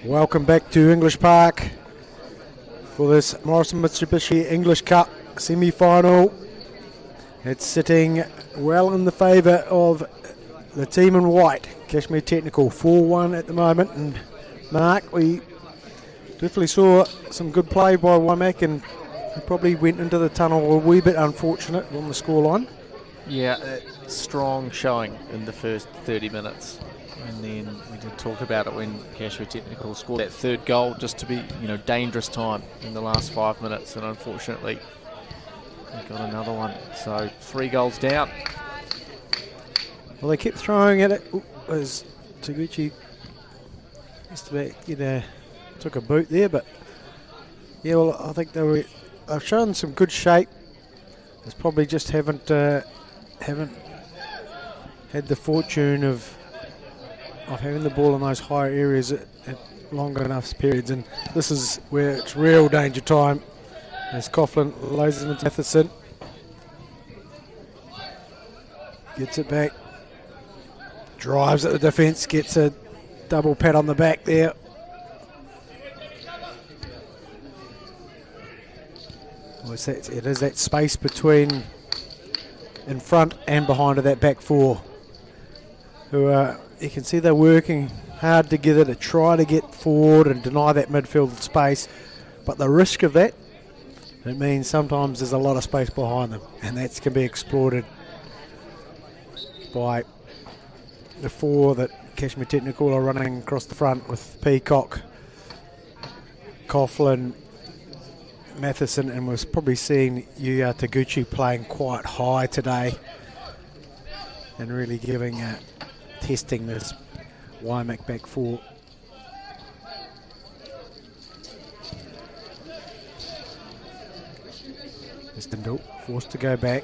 Welcome back to English Park for this Morrison Mitsubishi English Cup semi-final. It's sitting well in the favour of the team in white, Kashmir Technical, 4-1 at the moment. And Mark, we definitely saw some good play by Waimak, and he probably went into the tunnel a wee bit unfortunate on the scoreline. Yeah, strong showing in the first 30 minutes. And then we did talk about it when Kashmir Technical scored that third goal, just to be, dangerous time in the last 5 minutes. And unfortunately, we got another one. So 3 goals down. Well, they kept throwing at it as Taguchi just about, took a boot there, but yeah, well, I think they've shown some good shape. They probably just haven't had the fortune of having the ball in those higher areas at longer enough periods, and this is where it's real danger time as Coughlin lays it into Matheson. Gets it back, drives at the defence, gets a double pat on the back there. Well, it is that space between in front and behind of that back four, who you can see they're working hard together to try to get forward and deny that midfield space, but the risk of that, it means sometimes there's a lot of space behind them, and that can be exploited by the four that Kashmir Technical are running across the front with Peacock, Coughlin, Matheson, and we're probably seeing Yuya Taguchi playing quite high today and really testing this Waimak back four. Stindl forced to go back.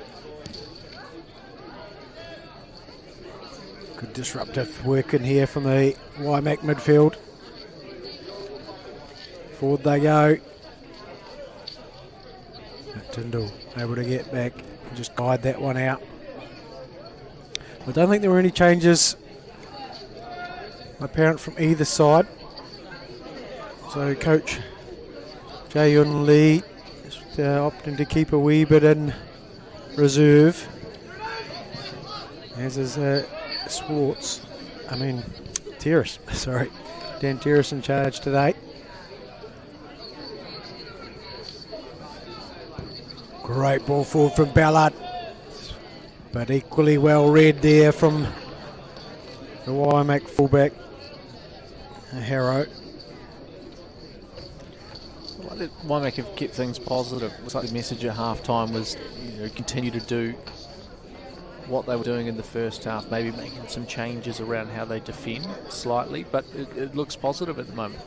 Good disruptive work in here from the Waimak midfield. Forward they go. Tyndall able to get back and just guide that one out. I don't think there were any changes apparent from either side. So Coach Jae-Yun Lee is opting to keep a wee bit in reserve, as is Terrace, sorry. Dan Terrace in charge today. Great ball forward from Ballard, but equally well read there from the Waimak fullback, Harrow. Well, Waimak have kept things positive. Looks like the message at half-time was continue to do what they were doing in the first half, maybe making some changes around how they defend slightly, but it looks positive at the moment.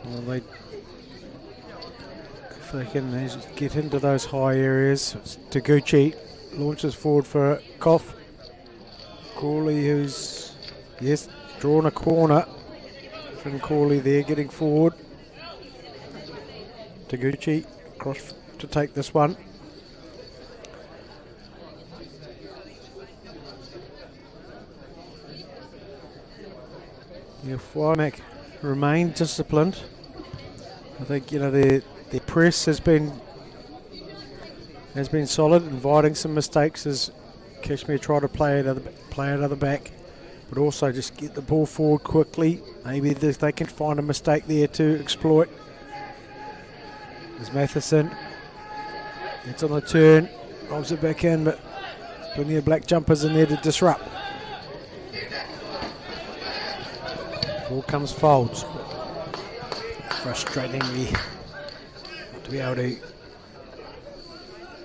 Well, if they can get into those high areas, Taguchi launches forward for Koff. Corley, who's drawn a corner. Finn Corley there getting forward. Taguchi across to take this one. If Waimak remain disciplined, I think their press has been solid, inviting some mistakes as Kashmir try to play it at the back, but also just get the ball forward quickly. Maybe if they can find a mistake there to exploit. There's Matheson. It's on the turn, robs it back in, but plenty of black jumpers in there to disrupt. Ball comes Folds. Frustratingly, not to be able to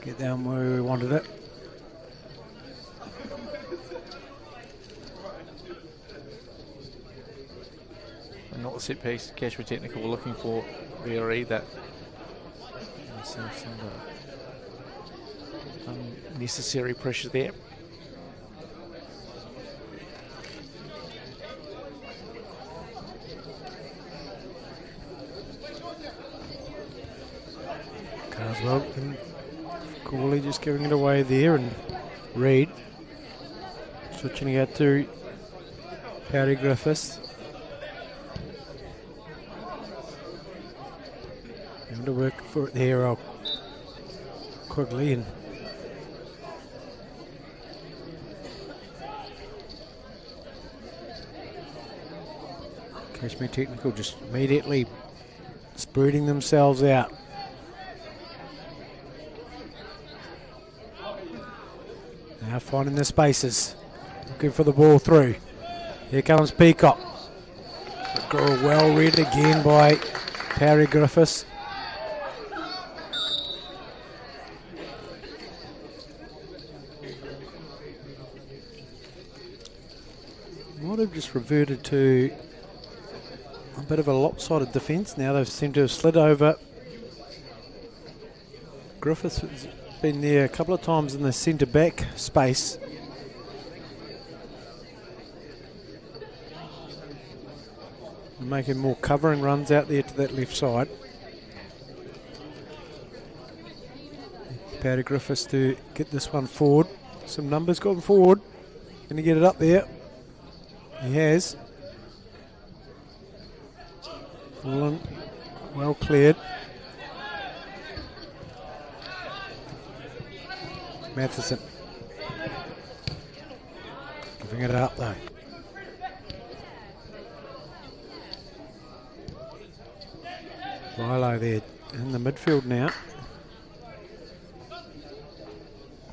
get down where we wanted it. And not the set piece Kashmir Technical were looking for there either. Some unnecessary pressure there. Carswell and just giving it away there, and Reid switching it out to Perry Griffiths. Able to work for it there quickly, and Kashmir Technical just immediately spreading themselves out. Now finding the spaces, looking for the ball through. Here comes Peacock. Well read again by Perry Griffiths. Might have just reverted to a bit of a lopsided defence. Now they seem to have slid over. Griffiths has been there a couple of times in the centre back space. Making more covering runs out there to that left side. Perry Griffiths to get this one forward. Some numbers going forward. Can he get it up there? He has. Fallen, well cleared. Matheson. Giving it up though. Vilo there in the midfield now.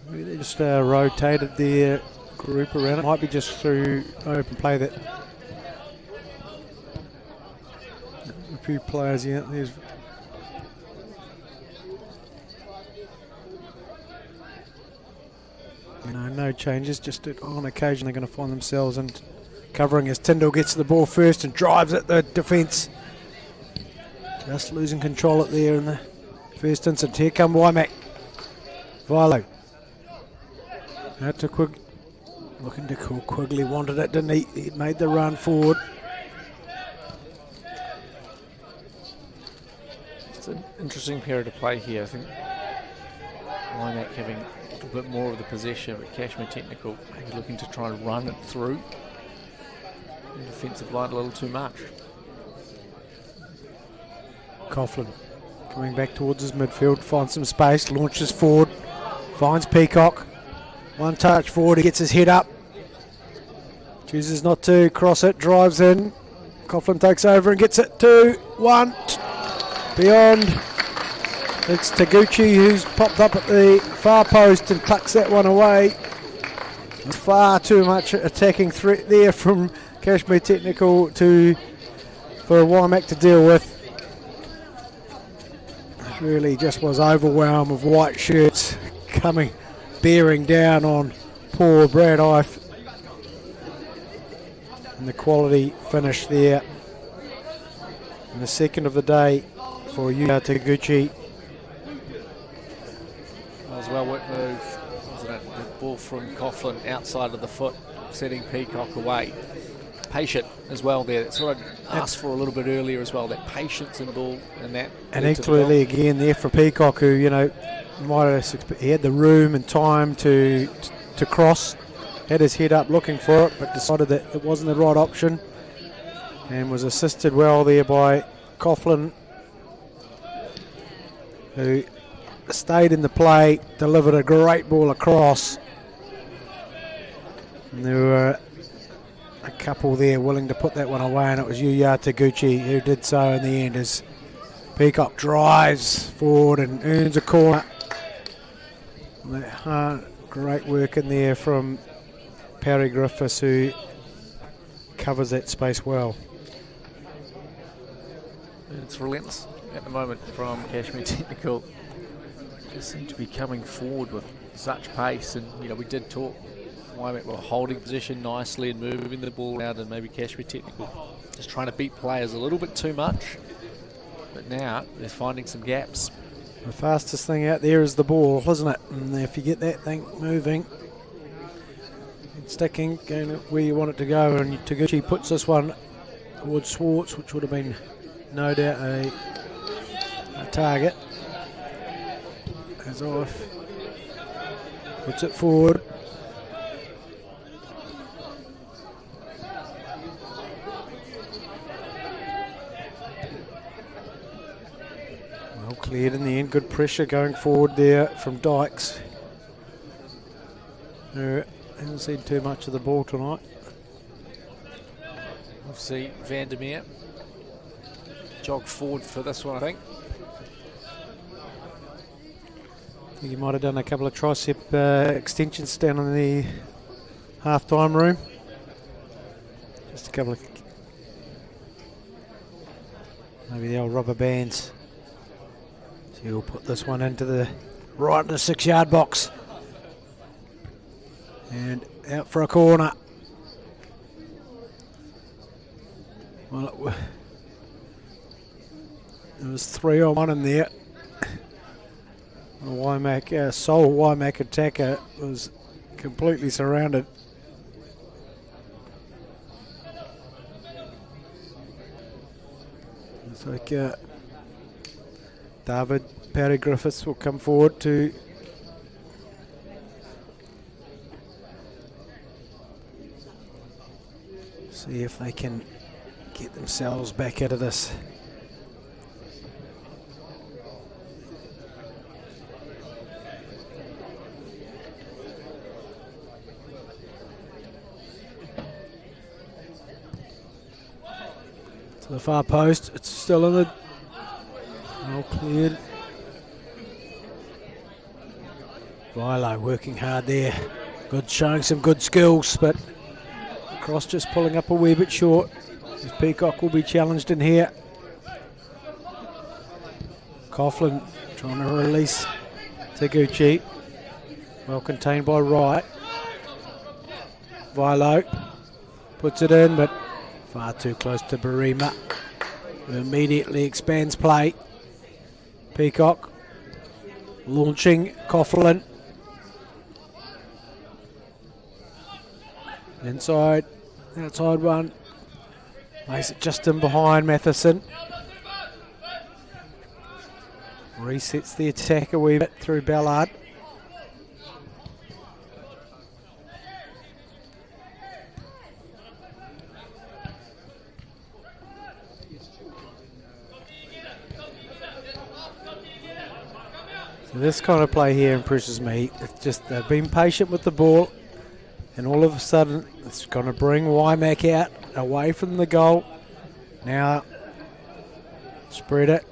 They just rotated their group around. It might be just through open play that a few players. Yeah, there's no changes. Just on occasion they're going to find themselves in covering as Tyndall gets the ball first and drives at the defence. Just losing control it there in the first instance. Here come Waimak. Vilo. Out to Quig. Looking to call Quigley. Wanted it, didn't he? He made the run forward. It's an interesting period of play here. I think Waimak having a little bit more of the possession, but Kashmir Technical maybe looking to try and run it through the defensive line a little too much. Coughlin coming back towards his midfield, finds some space, launches forward, finds Peacock. One touch forward, he gets his head up. Chooses not to cross it, drives in. Coughlin takes over and gets it 2-1. Beyond. It's Taguchi who's popped up at the far post and tucks that one away. There's far too much attacking threat there from Kashmir Technical for Waimak to deal with. Really just was overwhelmed of white shirts bearing down on poor Brad Ife. And the quality finish there. And the second of the day for Yuya Taguchi. That was a well worked move, wasn't it? The ball from Coughlin outside of the foot, setting Peacock away. Patient as well there. That's what I asked for a little bit earlier as well. That patience in ball and that. And equally again there for Peacock, who he had the room and time to cross, had his head up looking for it, but decided that it wasn't the right option, and was assisted well there by Coughlin, who stayed in the play, delivered a great ball across. And there were a couple there willing to put that one away, and it was Yuya Taguchi who did so in the end as Peacock drives forward and earns a corner. Great work in there from Perry Griffiths, who covers that space well. It's relentless at the moment from Kashmir Technical. Just seem to be coming forward with such pace, and we did talk. Waimak were holding position nicely and moving the ball out, and maybe Kashmir Technical just trying to beat players a little bit too much. But now they're finding some gaps. The fastest thing out there is the ball, isn't it? And if you get that thing moving, it's sticking, going where you want it to go, and Taguchi puts this one towards Swartz, which would have been no doubt a target. As off, puts it forward. Cleared in the end. Good pressure going forward there from Dykes, who hasn't seen too much of the ball tonight. We'll see Vandermeer jog forward for this one, I think. He might have done a couple of tricep extensions down in the half-time room. Just a couple of, maybe the old rubber bands. So he'll put this one into the right in the 6-yard box. And out for a corner. Well, it was 3-on-1 in there. The Waimak, sole Waimak attacker was completely surrounded. Looks like David Perry Griffiths will come forward to see if they can get themselves back out of this. To the far post, it's still in the, well cleared. Vilo working hard there, good, showing some good skills, but Cross just pulling up a wee bit short. As Peacock will be challenged in here. Coughlin trying to release Taguchi, well contained by Wright. Vilo puts it in, but far too close to Barima, who immediately expands play. Peacock launching Coughlin. Inside, outside one. Lays it just in behind Matheson. Resets the attack a wee bit through Ballard. So this kind of play here impresses me. It's just they've been patient with the ball, and all of a sudden it's going to bring Waimak out away from the goal. Now spread it,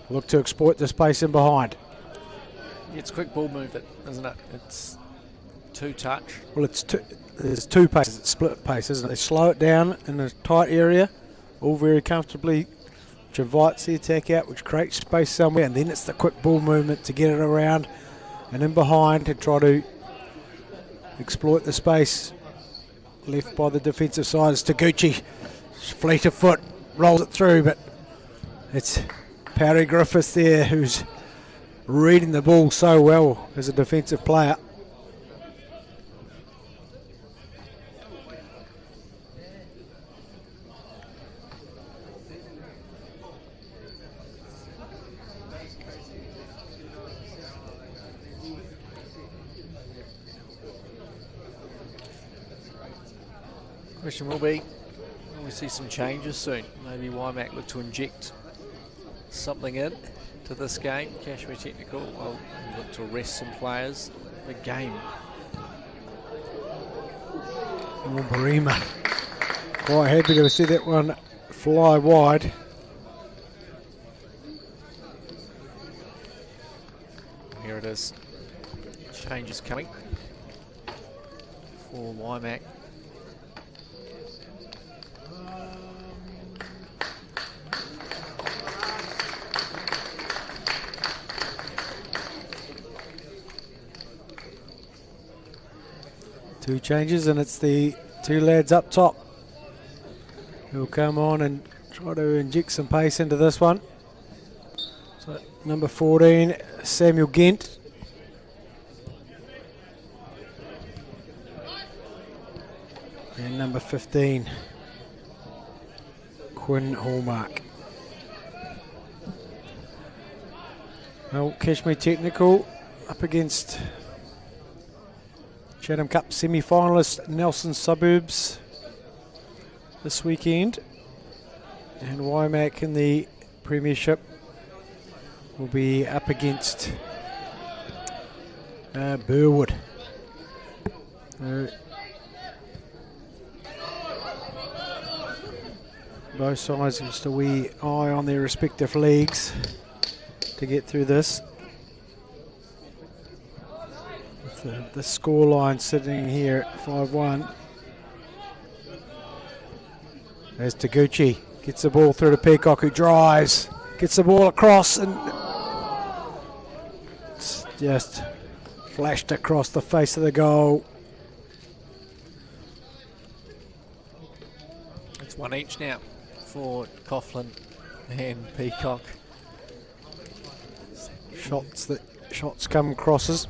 look to exploit the space in behind. It's quick ball movement, isn't it? It's two touch. Well, there's two paces, it's split pace, isn't it? They slow it down in a tight area, all very comfortably, which invites the attack out, which creates space somewhere, and then it's the quick ball movement to get it around and in behind to try to exploit the space left by the defensive side. It's Taguchi, fleet of foot, rolls it through, but it's Perry Griffiths there who's reading the ball so well as a defensive player. Question will be, will we see some changes soon? Maybe Waimak look to inject something in to this game. Kashmir Technical will look to rest some players. Big game. Barima quite happy to see that one fly wide. Here it is. Changes coming for Waimak. Two changes, and it's the two lads up top who'll come on and try to inject some pace into this one. So number 14, Samuel Gent. And number 15, Quinn Hallmark. Well, Kashmir Technical up against Chatham Cup semi-finalist Nelson Suburbs this weekend, and Waimak in the Premiership will be up against Burwood. Both sides just a wee eye on their respective leagues to get through this. With the scoreline sitting here at 5-1. There's Taguchi, gets the ball through to Peacock, who drives, gets the ball across, and it's just flashed across the face of the goal. It's one each now for Coughlin and Peacock. Shots come crosses.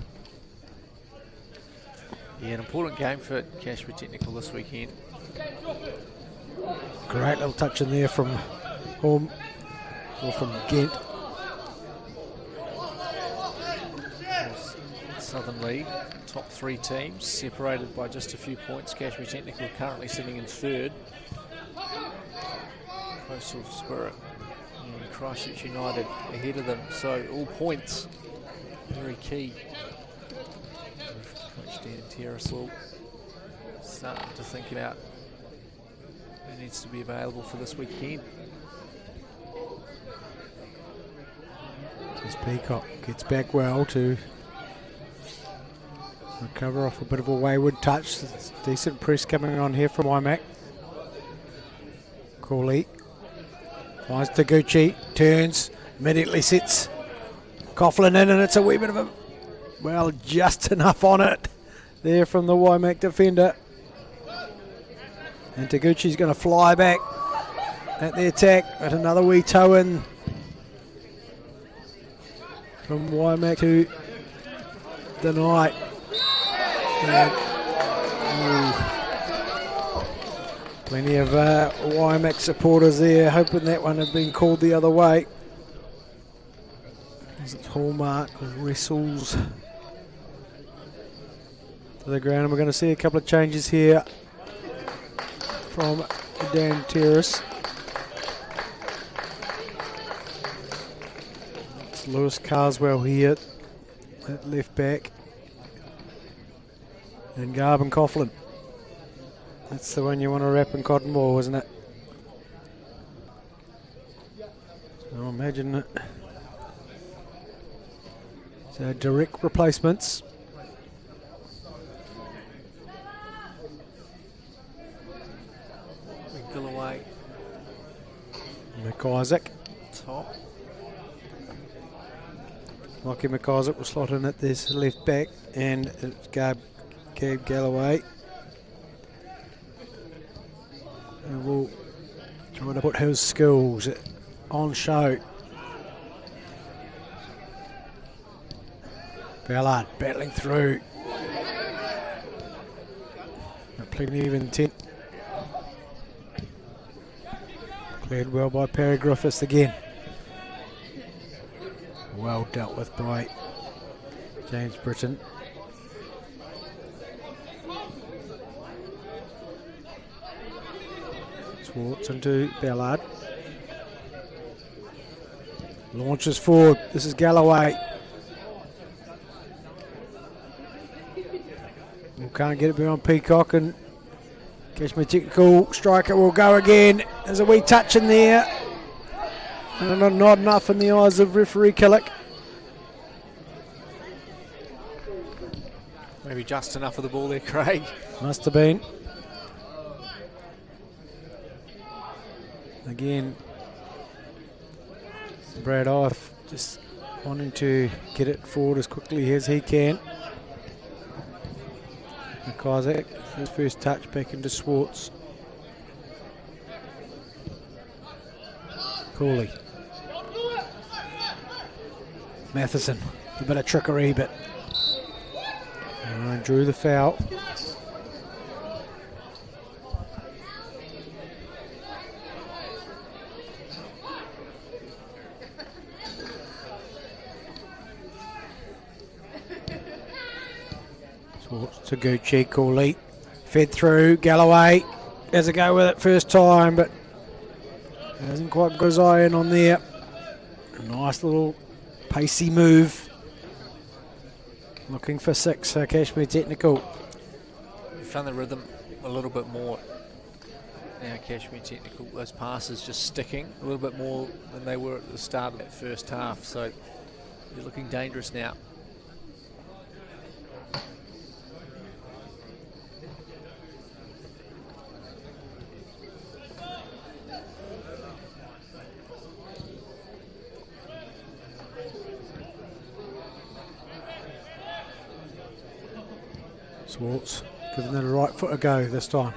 Yeah, an important game for Kashmir Technical this weekend. Great little touch in there from home, or from Ghent. Southern League, top 3 teams, separated by just a few points. Kashmir Technical currently sitting in 3rd. Coastal Spirit and Christchurch United ahead of them, so all points very key. Coach Dan Terrace will start to think about who needs to be available for this weekend. As Peacock gets back well to recover off a bit of a wayward touch. Decent press coming on here from Waimak. Cooley finds Taguchi, turns, immediately sits Coughlin in, and it's a wee bit of a, well, just enough on it there from the Waimak defender. And Taguchi's going to fly back at the attack, but another wee toe in from Waimak to deny. Plenty of Waimak supporters there, hoping that one had been called the other way. As it's Hallmark wrestles to the ground, and we're going to see a couple of changes here from Dan Terrace. It's Lewis Carswell here at left back, and Garb and Coughlin. That's the one you want to wrap in cotton wool, isn't it? So imagine it. So direct replacements. Gillaway. McIsaac. Top. Lockie McIsaac will slot in at this left back, and it's Gabe Galloway. And we'll try to put his skills on show. Ballard battling through. Plenty of intent. Cleared well by Perry Griffiths again. Well dealt with by James Britton. Swartz into Ballard. Launches forward. This is Galloway. Can't get it beyond Peacock, and Kashmir Technical striker will go again. There's a wee touch in there. And not enough in the eyes of referee Killick. Maybe just enough of the ball there, Craig. Must have been. Again, Brad Off just wanting to get it forward as quickly as he can. McIsaac, his first touch back into Swartz. Cooley. Matheson, a bit of trickery, but drew the foul. Taguchi, Cooley, fed through, Galloway has a go with it first time, but hasn't quite got his eye in on there. A nice little Pacey move. Looking for 6, Kashmir Technical. We've found the rhythm a little bit more now, Kashmir Technical. Those passes just sticking a little bit more than they were at the start of that first half. So they're looking dangerous now. Swartz giving the right foot a go this time.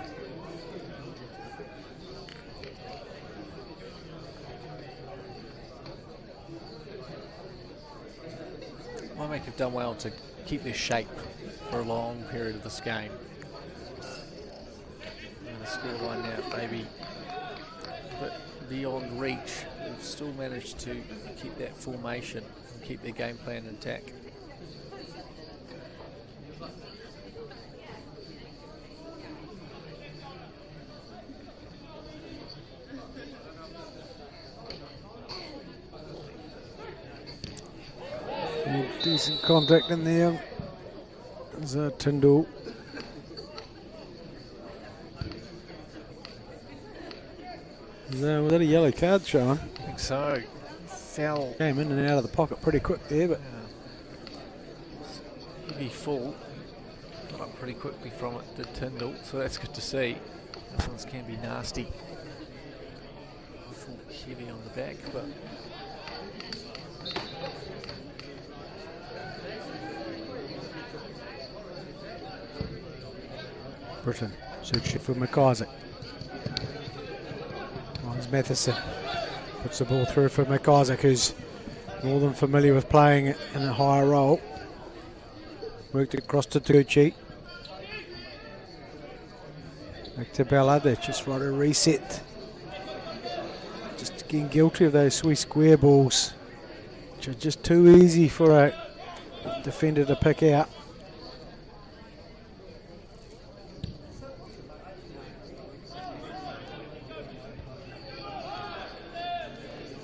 Waimak have done well to keep their shape for a long period of this game. And the scoreline now maybe a bit beyond reach. They've still managed to keep that formation and keep their game plan intact. Decent contact in there. There's Tyndall. Was that a yellow card, Sean? I think so. Foul. Came in and out of the pocket pretty quick there, but heavy fall. Got up pretty quickly from it, did Tyndall, so that's good to see. Those ones can be nasty. Fall heavy on the back, but Britain searching for McIsaac. Finds Matheson. Puts the ball through for McIsaac, who's more than familiar with playing in a higher role. Worked across to Taguchi. Back to Ballard. They just right a reset. Just getting guilty of those sweet square balls, which are just too easy for a defender to pick out.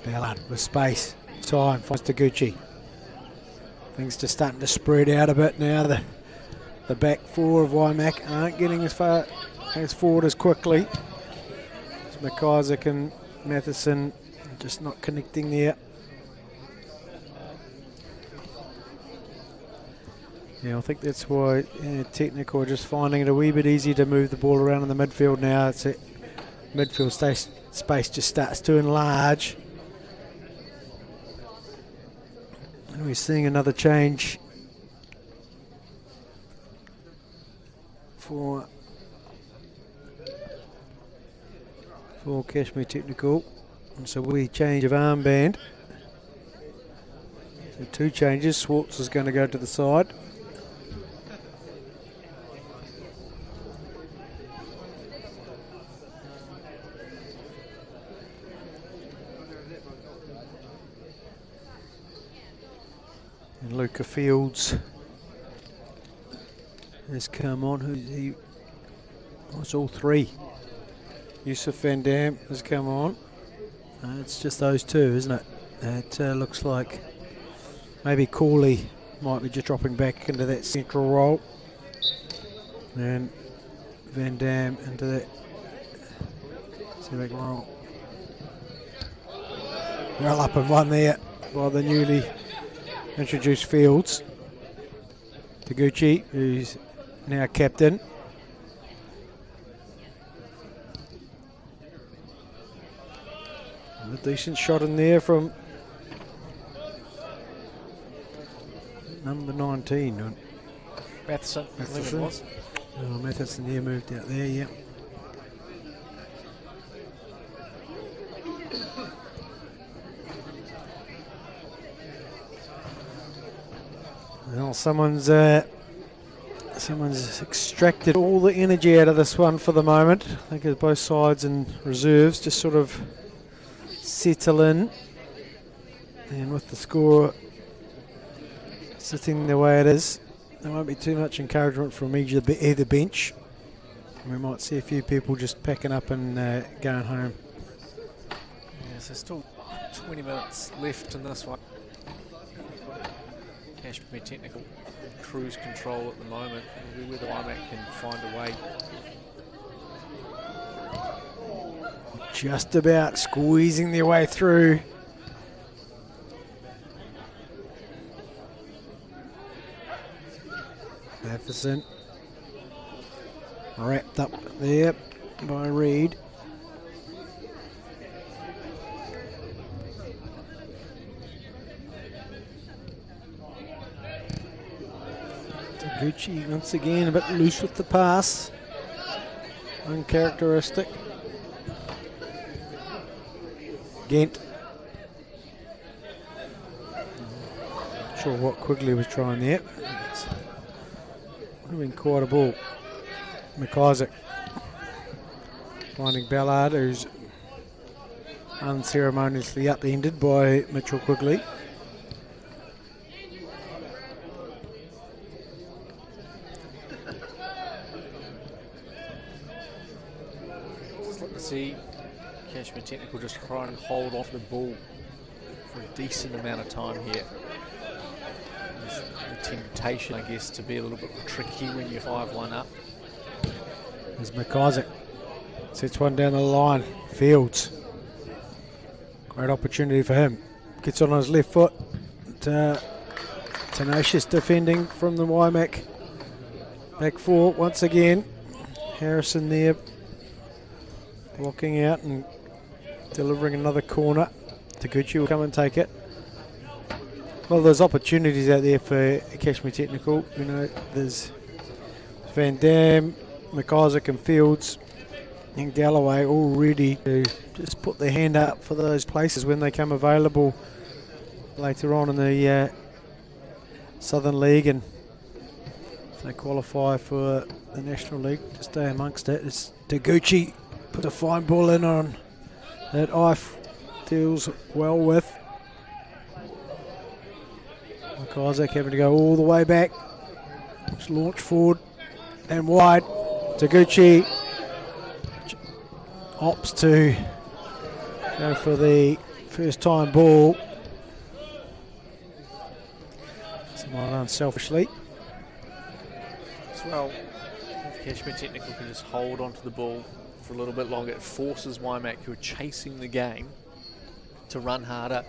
Ballard with space, time, finds Taguchi. Things just starting to spread out a bit now. The back four of Waimak aren't getting as far as forward as quickly. It's McIsaac and Matheson just not connecting there. Yeah, I think that's why Technical are just finding it a wee bit easier to move the ball around in the midfield now. It's a midfield space just starts to enlarge. And we're seeing another change for Kashmir Technical. And so we change of armband. So 2 changes. Swartz is going to go to the side. And Luca Fields has come on. It's all 3. Yusuf Van Dam has come on. It's just those 2, isn't it? It looks like maybe Corley might be just dropping back into that central role. And Van Dam into that centre role. Well up and one there by the newly introduced Fields. Taguchi, who's now captain. A decent shot in there from number 19. Matheson. Oh, Matheson here moved out there, yeah. Well, someone's extracted all the energy out of this one for the moment. I think it's both sides and reserves just sort of settle in, and with the score sitting the way it is, there won't be too much encouragement from either bench. We might see a few people just packing up and going home. Yeah, so still 20 minutes left in this one. Kashmir Technical cruise control at the moment. Maybe where the Waimak can find a way. Just about squeezing their way through. Matheson wrapped up there by Reed. Taguchi once again a bit loose with the pass. Uncharacteristic. Gent. Not sure what Quigley was trying there. Would have been quite a ball. McIsaac finding Ballard, who's unceremoniously upended by Mitchell Quigley. Just like to see Kashmir Technical just trying to hold off the ball for a decent amount of time here. There's the temptation, I guess, to be a little bit tricky when you're 5-1 up. There's McIsaac. Sets one down the line. Fields. Great opportunity for him. Gets on his left foot. Tenacious defending from the Waimak. Back four once again. Harrison there. Blocking out and delivering another corner. Taguchi will come and take it. Well, there's opportunities out there for Kashmir Technical. You know, there's Van Dam, McIsaac and Fields and Galloway all ready to just put their hand up for those places when they come available later on in the Southern League, and if they qualify for the National League to stay amongst it. It's Taguchi put a fine ball in on that Ife deals well with. McIsaac having to go all the way back. Just launch forward and wide. Taguchi opts to go for the first time ball. Somewhat unselfishly. As well, if Kashmir Technical can just hold onto the ball for a little bit longer, it forces Waimak, who are chasing the game, to run harder,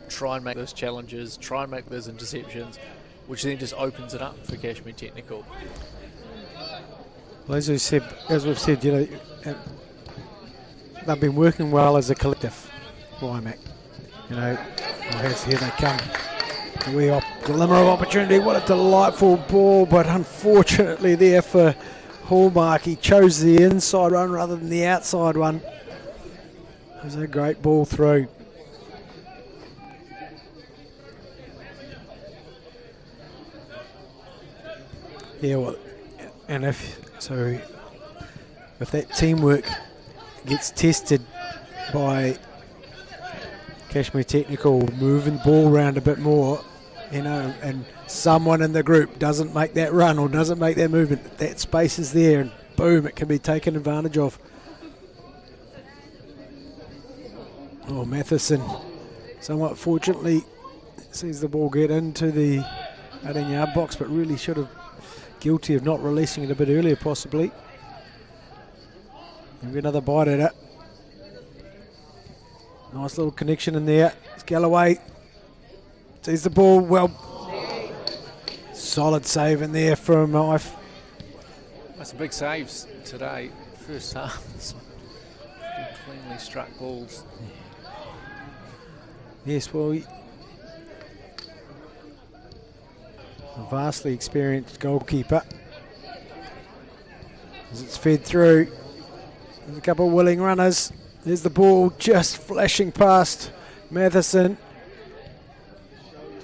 try and make those challenges, try and make those interceptions, which then just opens it up for Kashmir Technical. Well, as we've said, you know, they've been working well as a collective, Waimak. You know, here they come. A wee glimmer of opportunity. What a delightful ball, but unfortunately there for Hallmark. He chose the inside one rather than the outside one. It was a great ball through. Yeah, well, and if that teamwork gets tested by Kashmir Technical moving the ball around a bit more, you know, and someone in the group doesn't make that run or doesn't make that movement, that space is there and boom, it can be taken advantage of. Oh, Matheson somewhat fortunately sees the ball get into the 18-yard box, but really should have, guilty of not releasing it a bit earlier possibly. Maybe another bite at it. Nice little connection in there. It's Galloway. Sees the ball. Well, solid save in there from Ife. That's some big saves today. First half, some cleanly struck balls. Yes, well, a vastly experienced goalkeeper. As it's fed through, there's a couple of willing runners. There's the ball just flashing past Matheson.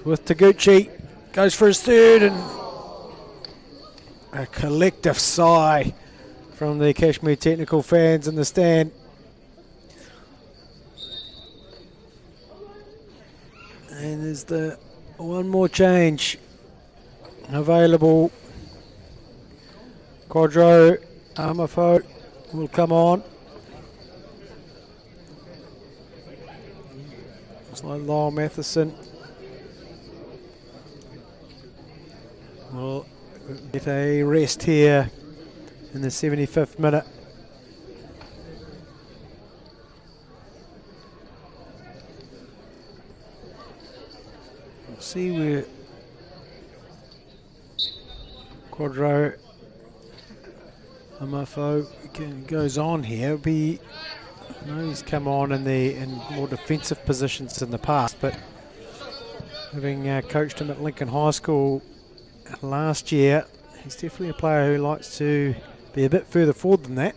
With Taguchi, goes for his third, and a collective sigh from the Kashmir Technical fans in the stand. And there's the one more change available. Quadro Amafo will come on. It's like Lyle Matheson We'll get a rest here in the 75th minute. We'll see where Quadro Amafo goes on here. I know he's come on in more defensive positions in the past, but having coached him at Lincoln High School last year, he's definitely a player who likes to be a bit further forward than that.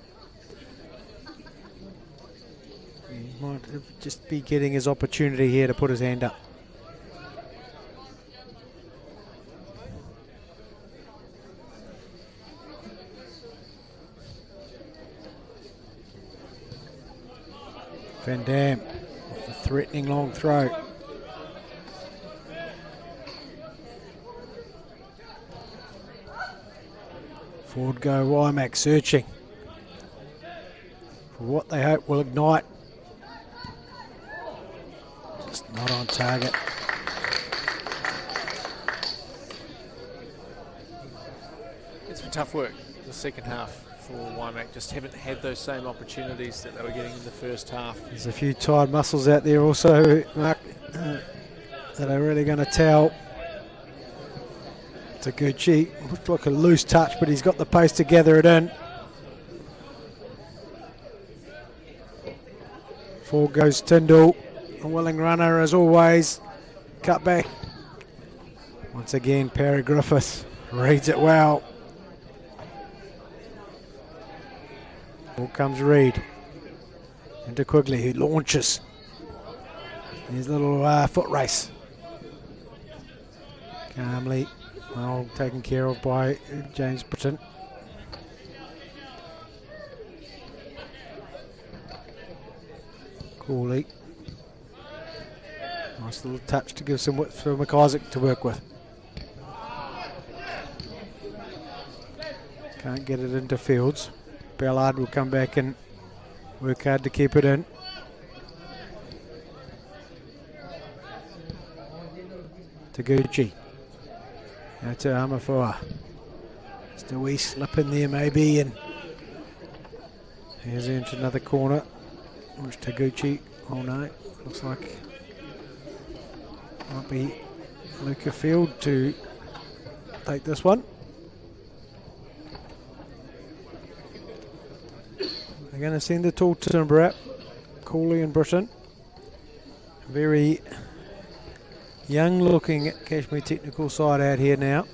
He might just be getting his opportunity here to put his hand up. Van Dam with a threatening long throw. Forward go Waimak, searching for what they hope will ignite. Just not on target. It's been tough work the second half for Waimak. Just haven't had those same opportunities that they were getting in the first half. There's a few tired muscles out there also, Mark, that are really going to tell. Taguchi, looks like a loose touch, but he's got the pace to gather it in. Forward goes Tyndall, a willing runner as always. Cut back. Once again, Perry Griffiths reads it well. Ball comes Reed into Quigley, who launches. His little foot race. Calmly, well taken care of by James Britton. Cooley. Nice little touch to give some width for McIsaac to work with. Can't get it into Fields. Ballard will come back and work hard to keep it in. Taguchi. Now to Amafua. Just a wee slip in there maybe, and here's into another corner. Where's Taguchi? Oh no, looks like might be Luca Field to take this one. They're going to send it all to Timbrap, Cooley and Britton. Very young looking Kashmir Technical side out here now.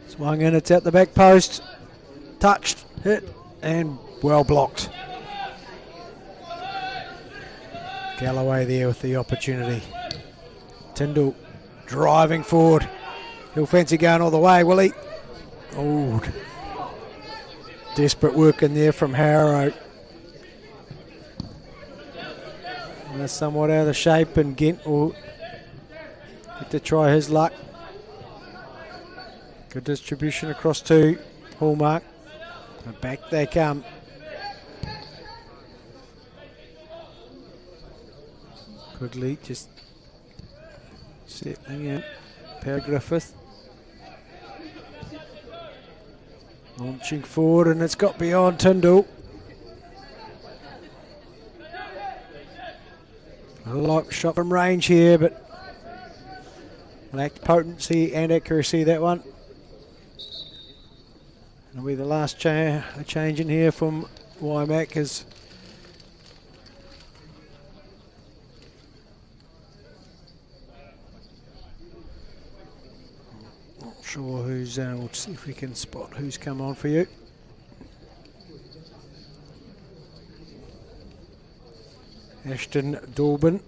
Swung in, it's at the back post. Touched, hit, and well blocked. Galloway there with the opportunity. Tyndall driving forward. He'll fancy going all the way, will he? Oh, desperate work in there from Harrow. And they're somewhat out of shape, and Gent will get to try his luck. Good distribution across to Hallmark. And back they come. Quigley just settling in. Per Griffith. Launching forward, and it's got beyond Tyndall. A light shot from range here, but lacked potency and accuracy, that one. It'll be the last change in here from Waimak as not sure who's, we'll see if we can spot who's come on for you. Ashton Dalbin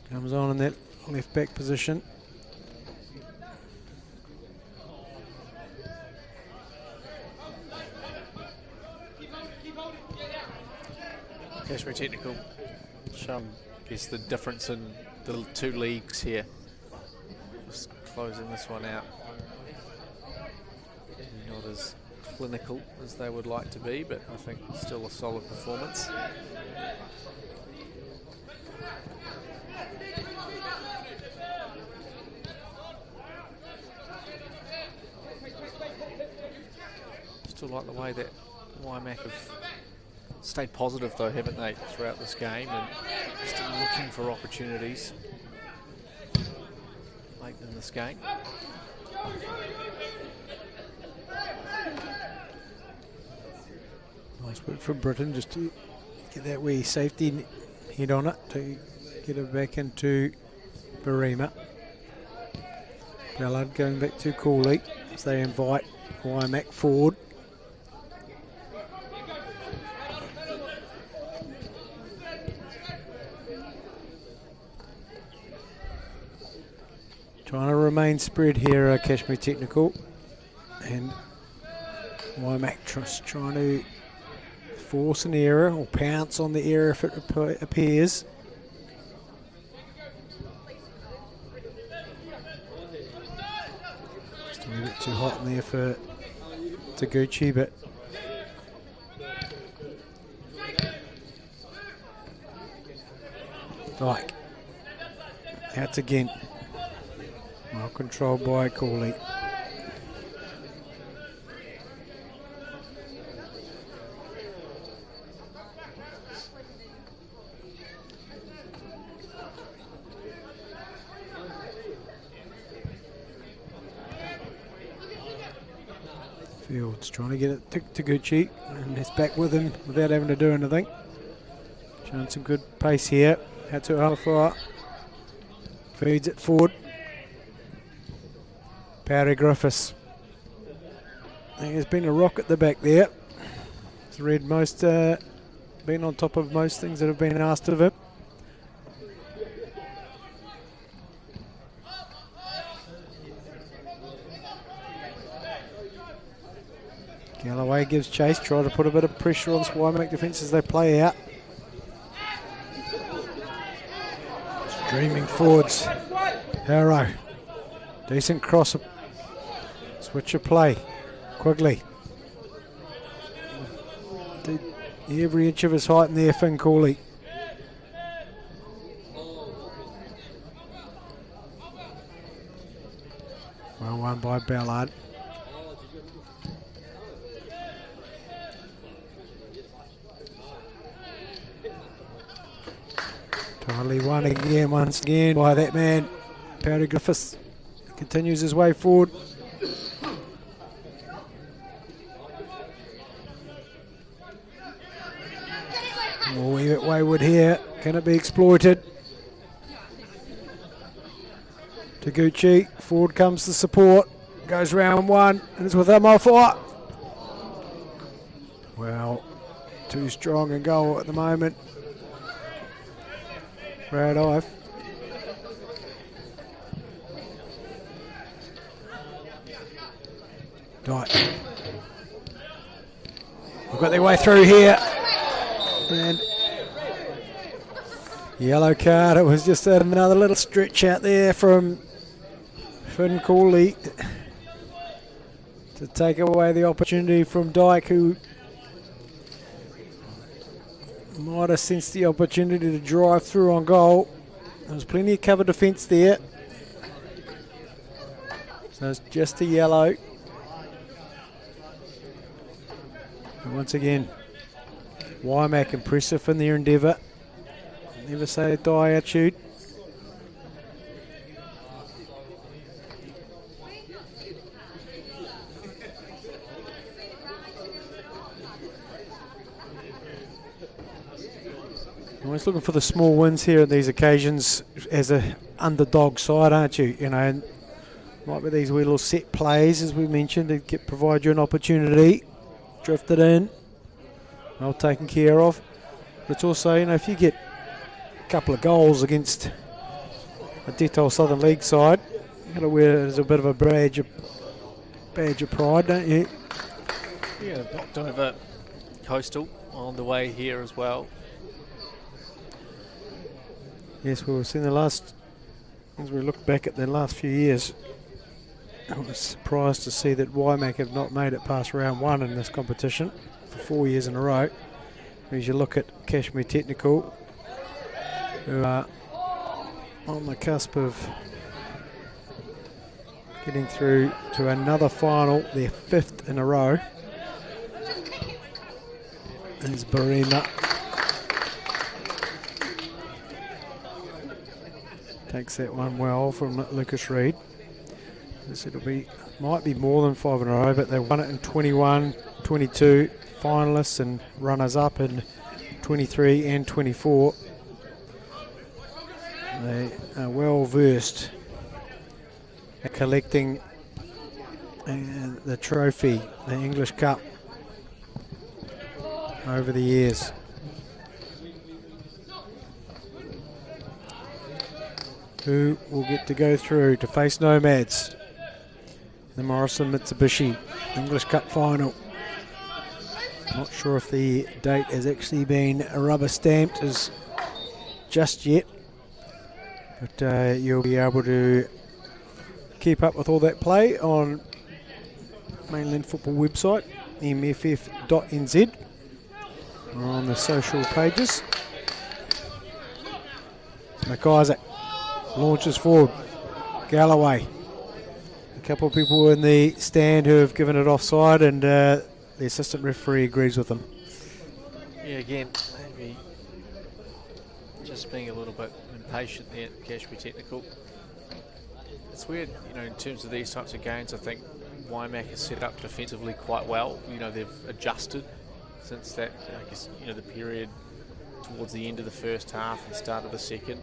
comes on in that left back position. Kashmir Technical shown, I guess, the difference in the two leagues here. Just closing this one out. Not as clinical as they would like to be, but I think still a solid performance. Still like the way that Waimak have stayed positive though, haven't they, throughout this game, and still looking for opportunities late in this game. Nice work from Britain just to get that wee safety head on it to get it back into Barima. Ballard going back to Cooley as they invite Waimak forward. Trying to remain spread here, Kashmir Technical, and Waimak trying to force an error or pounce on the error if it appears. Just a little bit too hot in there for Taguchi, but Dyke out again. Well controlled by Cooley. Fields trying to get it to Taguchi, and it's back with him without having to do anything. Showing some good pace here. Out to Alafar. Feeds it forward. Powder Griffiths. I think there's been a rock at the back there. He's read most, been on top of most things that have been asked of him. Galloway gives chase, try to put a bit of pressure on Waimak defence as they play out. Streaming forwards. Harrow. Decent cross. Switch of play. Quigley. Every inch of his height in there, Finn Cooley. Well won by Ballard. Totally won again, once again, by that man, Powder Griffiths. Continues his way forward. Oh, wee bit wayward here. Can it be exploited? Taguchi, forward comes the support. Goes round one, and it's with Amalfoy. Well, too strong a goal at the moment. Brad Ive. Dyke. They've got their way through here. And yellow card. It was just another little stretch out there from Finn Cooley to take away the opportunity from Dyke, who might have sensed the opportunity to drive through on goal. There was plenty of cover defence there. So it's just a yellow. And once again, Waimak impressive in their endeavour. Never say die attitude. Always looking for the small wins here on these occasions as a underdog side, aren't you? You know, and might be these wee little set plays, as we mentioned, to provide you an opportunity. Drifted in, well taken care of. But it's also, you know, if you get a couple of goals against a Dettol Southern League side, you've got to wear it as a bit of a badge of pride, don't you? Yeah, knocked over Coastal on the way here as well. Yes, we've seen the last, as we look back at the last few years, I was surprised to see that Waimak have not made it past round 1 in this competition for 4 years in a row. As you look at Kashmir Technical, who are on the cusp of getting through to another final, their 5th in a row. Is Barima. Takes that one well from Lucas Reed. Might be more than 5 in a row, but they won it in 21, 22, finalists and runners up in 23 and 24. They are well versed at collecting the trophy, the English Cup, over the years. Who will get to go through to face Nomads? The Morrison Mitsubishi English Cup final. Not sure if the date has actually been rubber stamped as just yet, but you'll be able to keep up with all that play on Mainland Football website, mff.nz, or on the social pages. McIsaac launches forward. Galloway. A couple of people in the stand who have given it offside, and the assistant referee agrees with them. Yeah, again, maybe just being a little bit impatient there at Kashmir Technical. It's weird, in terms of these types of games, I think Waimak is set up defensively quite well. They've adjusted since that, the period towards the end of the first half and start of the second.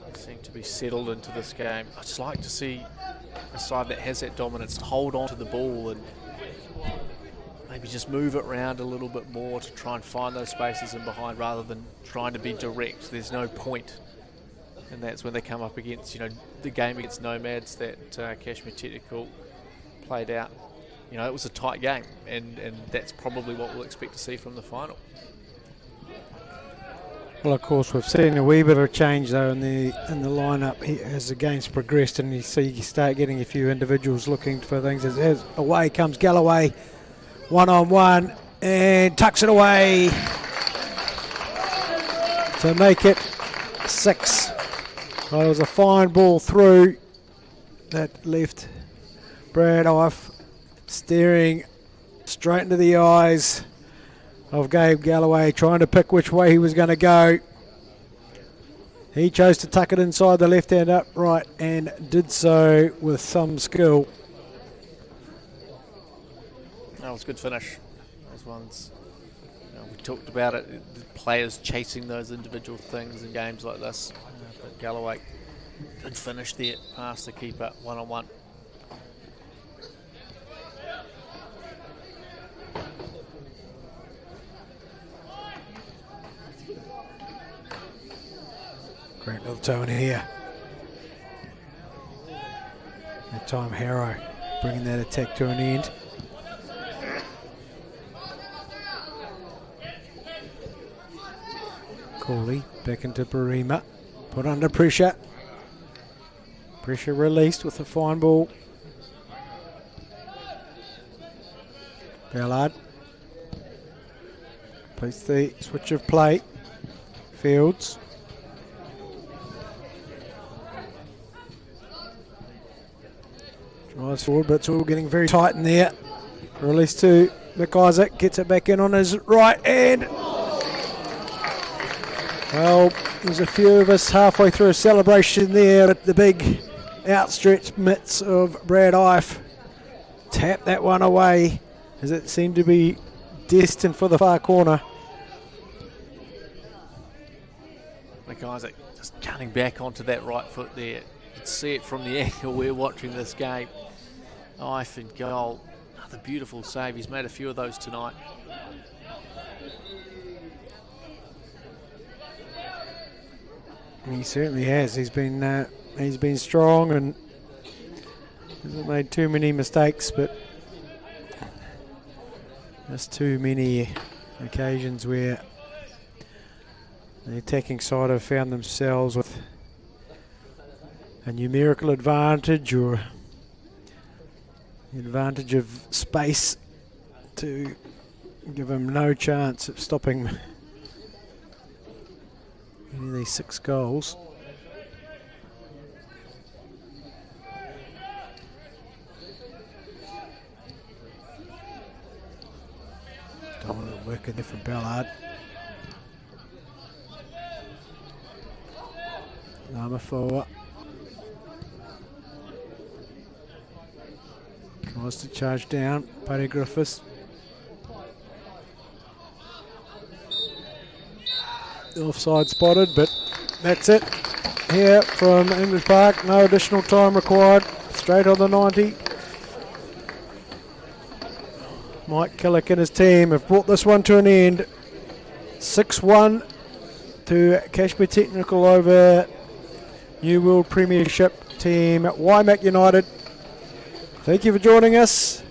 They seem to be settled into this game. I'd just like to see a side that has that dominance hold on to the ball and maybe just move it around a little bit more to try and find those spaces in behind rather than trying to be direct. There's no point. And that's when they come up against, the game against Nomads that Kashmir Technical played out. It was a tight game, and that's probably what we'll expect to see from the final. Well, of course, we've seen a wee bit of change though in the lineup as the game's progressed, and you start getting a few individuals looking for things. As away comes Galloway, 1-on-1, and tucks it away to make it 6. Well, it was a fine ball through that left Brad off, staring straight into the eyes of Gabe Galloway, trying to pick which way he was going to go. He chose to tuck it inside the left-hand upright and did so with some skill. That was a good finish. Those ones, we talked about it, the players chasing those individual things in games like this. But Galloway, good finish there, past the keeper, 1-on-1. Great little toe in here. That time Harrow bringing that attack to an end. Cooley back into Barima. Put under pressure. Pressure released with a fine ball. Ballard. Plays the switch of play. Fields. Drives forward, but it's all getting very tight in there. Release to McIsaac, gets it back in on his right, and well, there's a few of us halfway through a celebration there, but the big outstretched mitts of Brad Ife tapped that one away as it seemed to be destined for the far corner. McIsaac just cutting back onto that right foot there. You can see it from the angle we're watching this game. Ife in goal. Another beautiful save. He's made a few of those tonight. He certainly has. He's been strong and hasn't made too many mistakes, but just too many occasions where the attacking side have found themselves with a numerical advantage or The advantage of space to give him no chance of stopping any of these 6 goals. Dominant work in there from Ballard. Lama forward. Tries to charge down. Paddy Griffiths. Offside spotted, but that's it. Here from English Park. No additional time required. Straight on the 90. Mike Killick and his team have brought this one to an end. 6-1 to Kashmir Technical over New World Premiership team Waimak United. Thank you for joining us.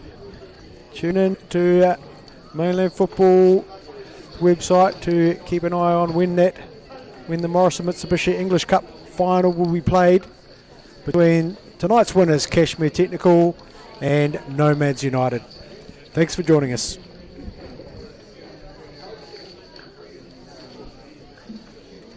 Tune in to Mainland Football website to keep an eye on when the Morrison Mitsubishi English Cup final will be played between tonight's winners Kashmir Technical and Nomads United. Thanks for joining us.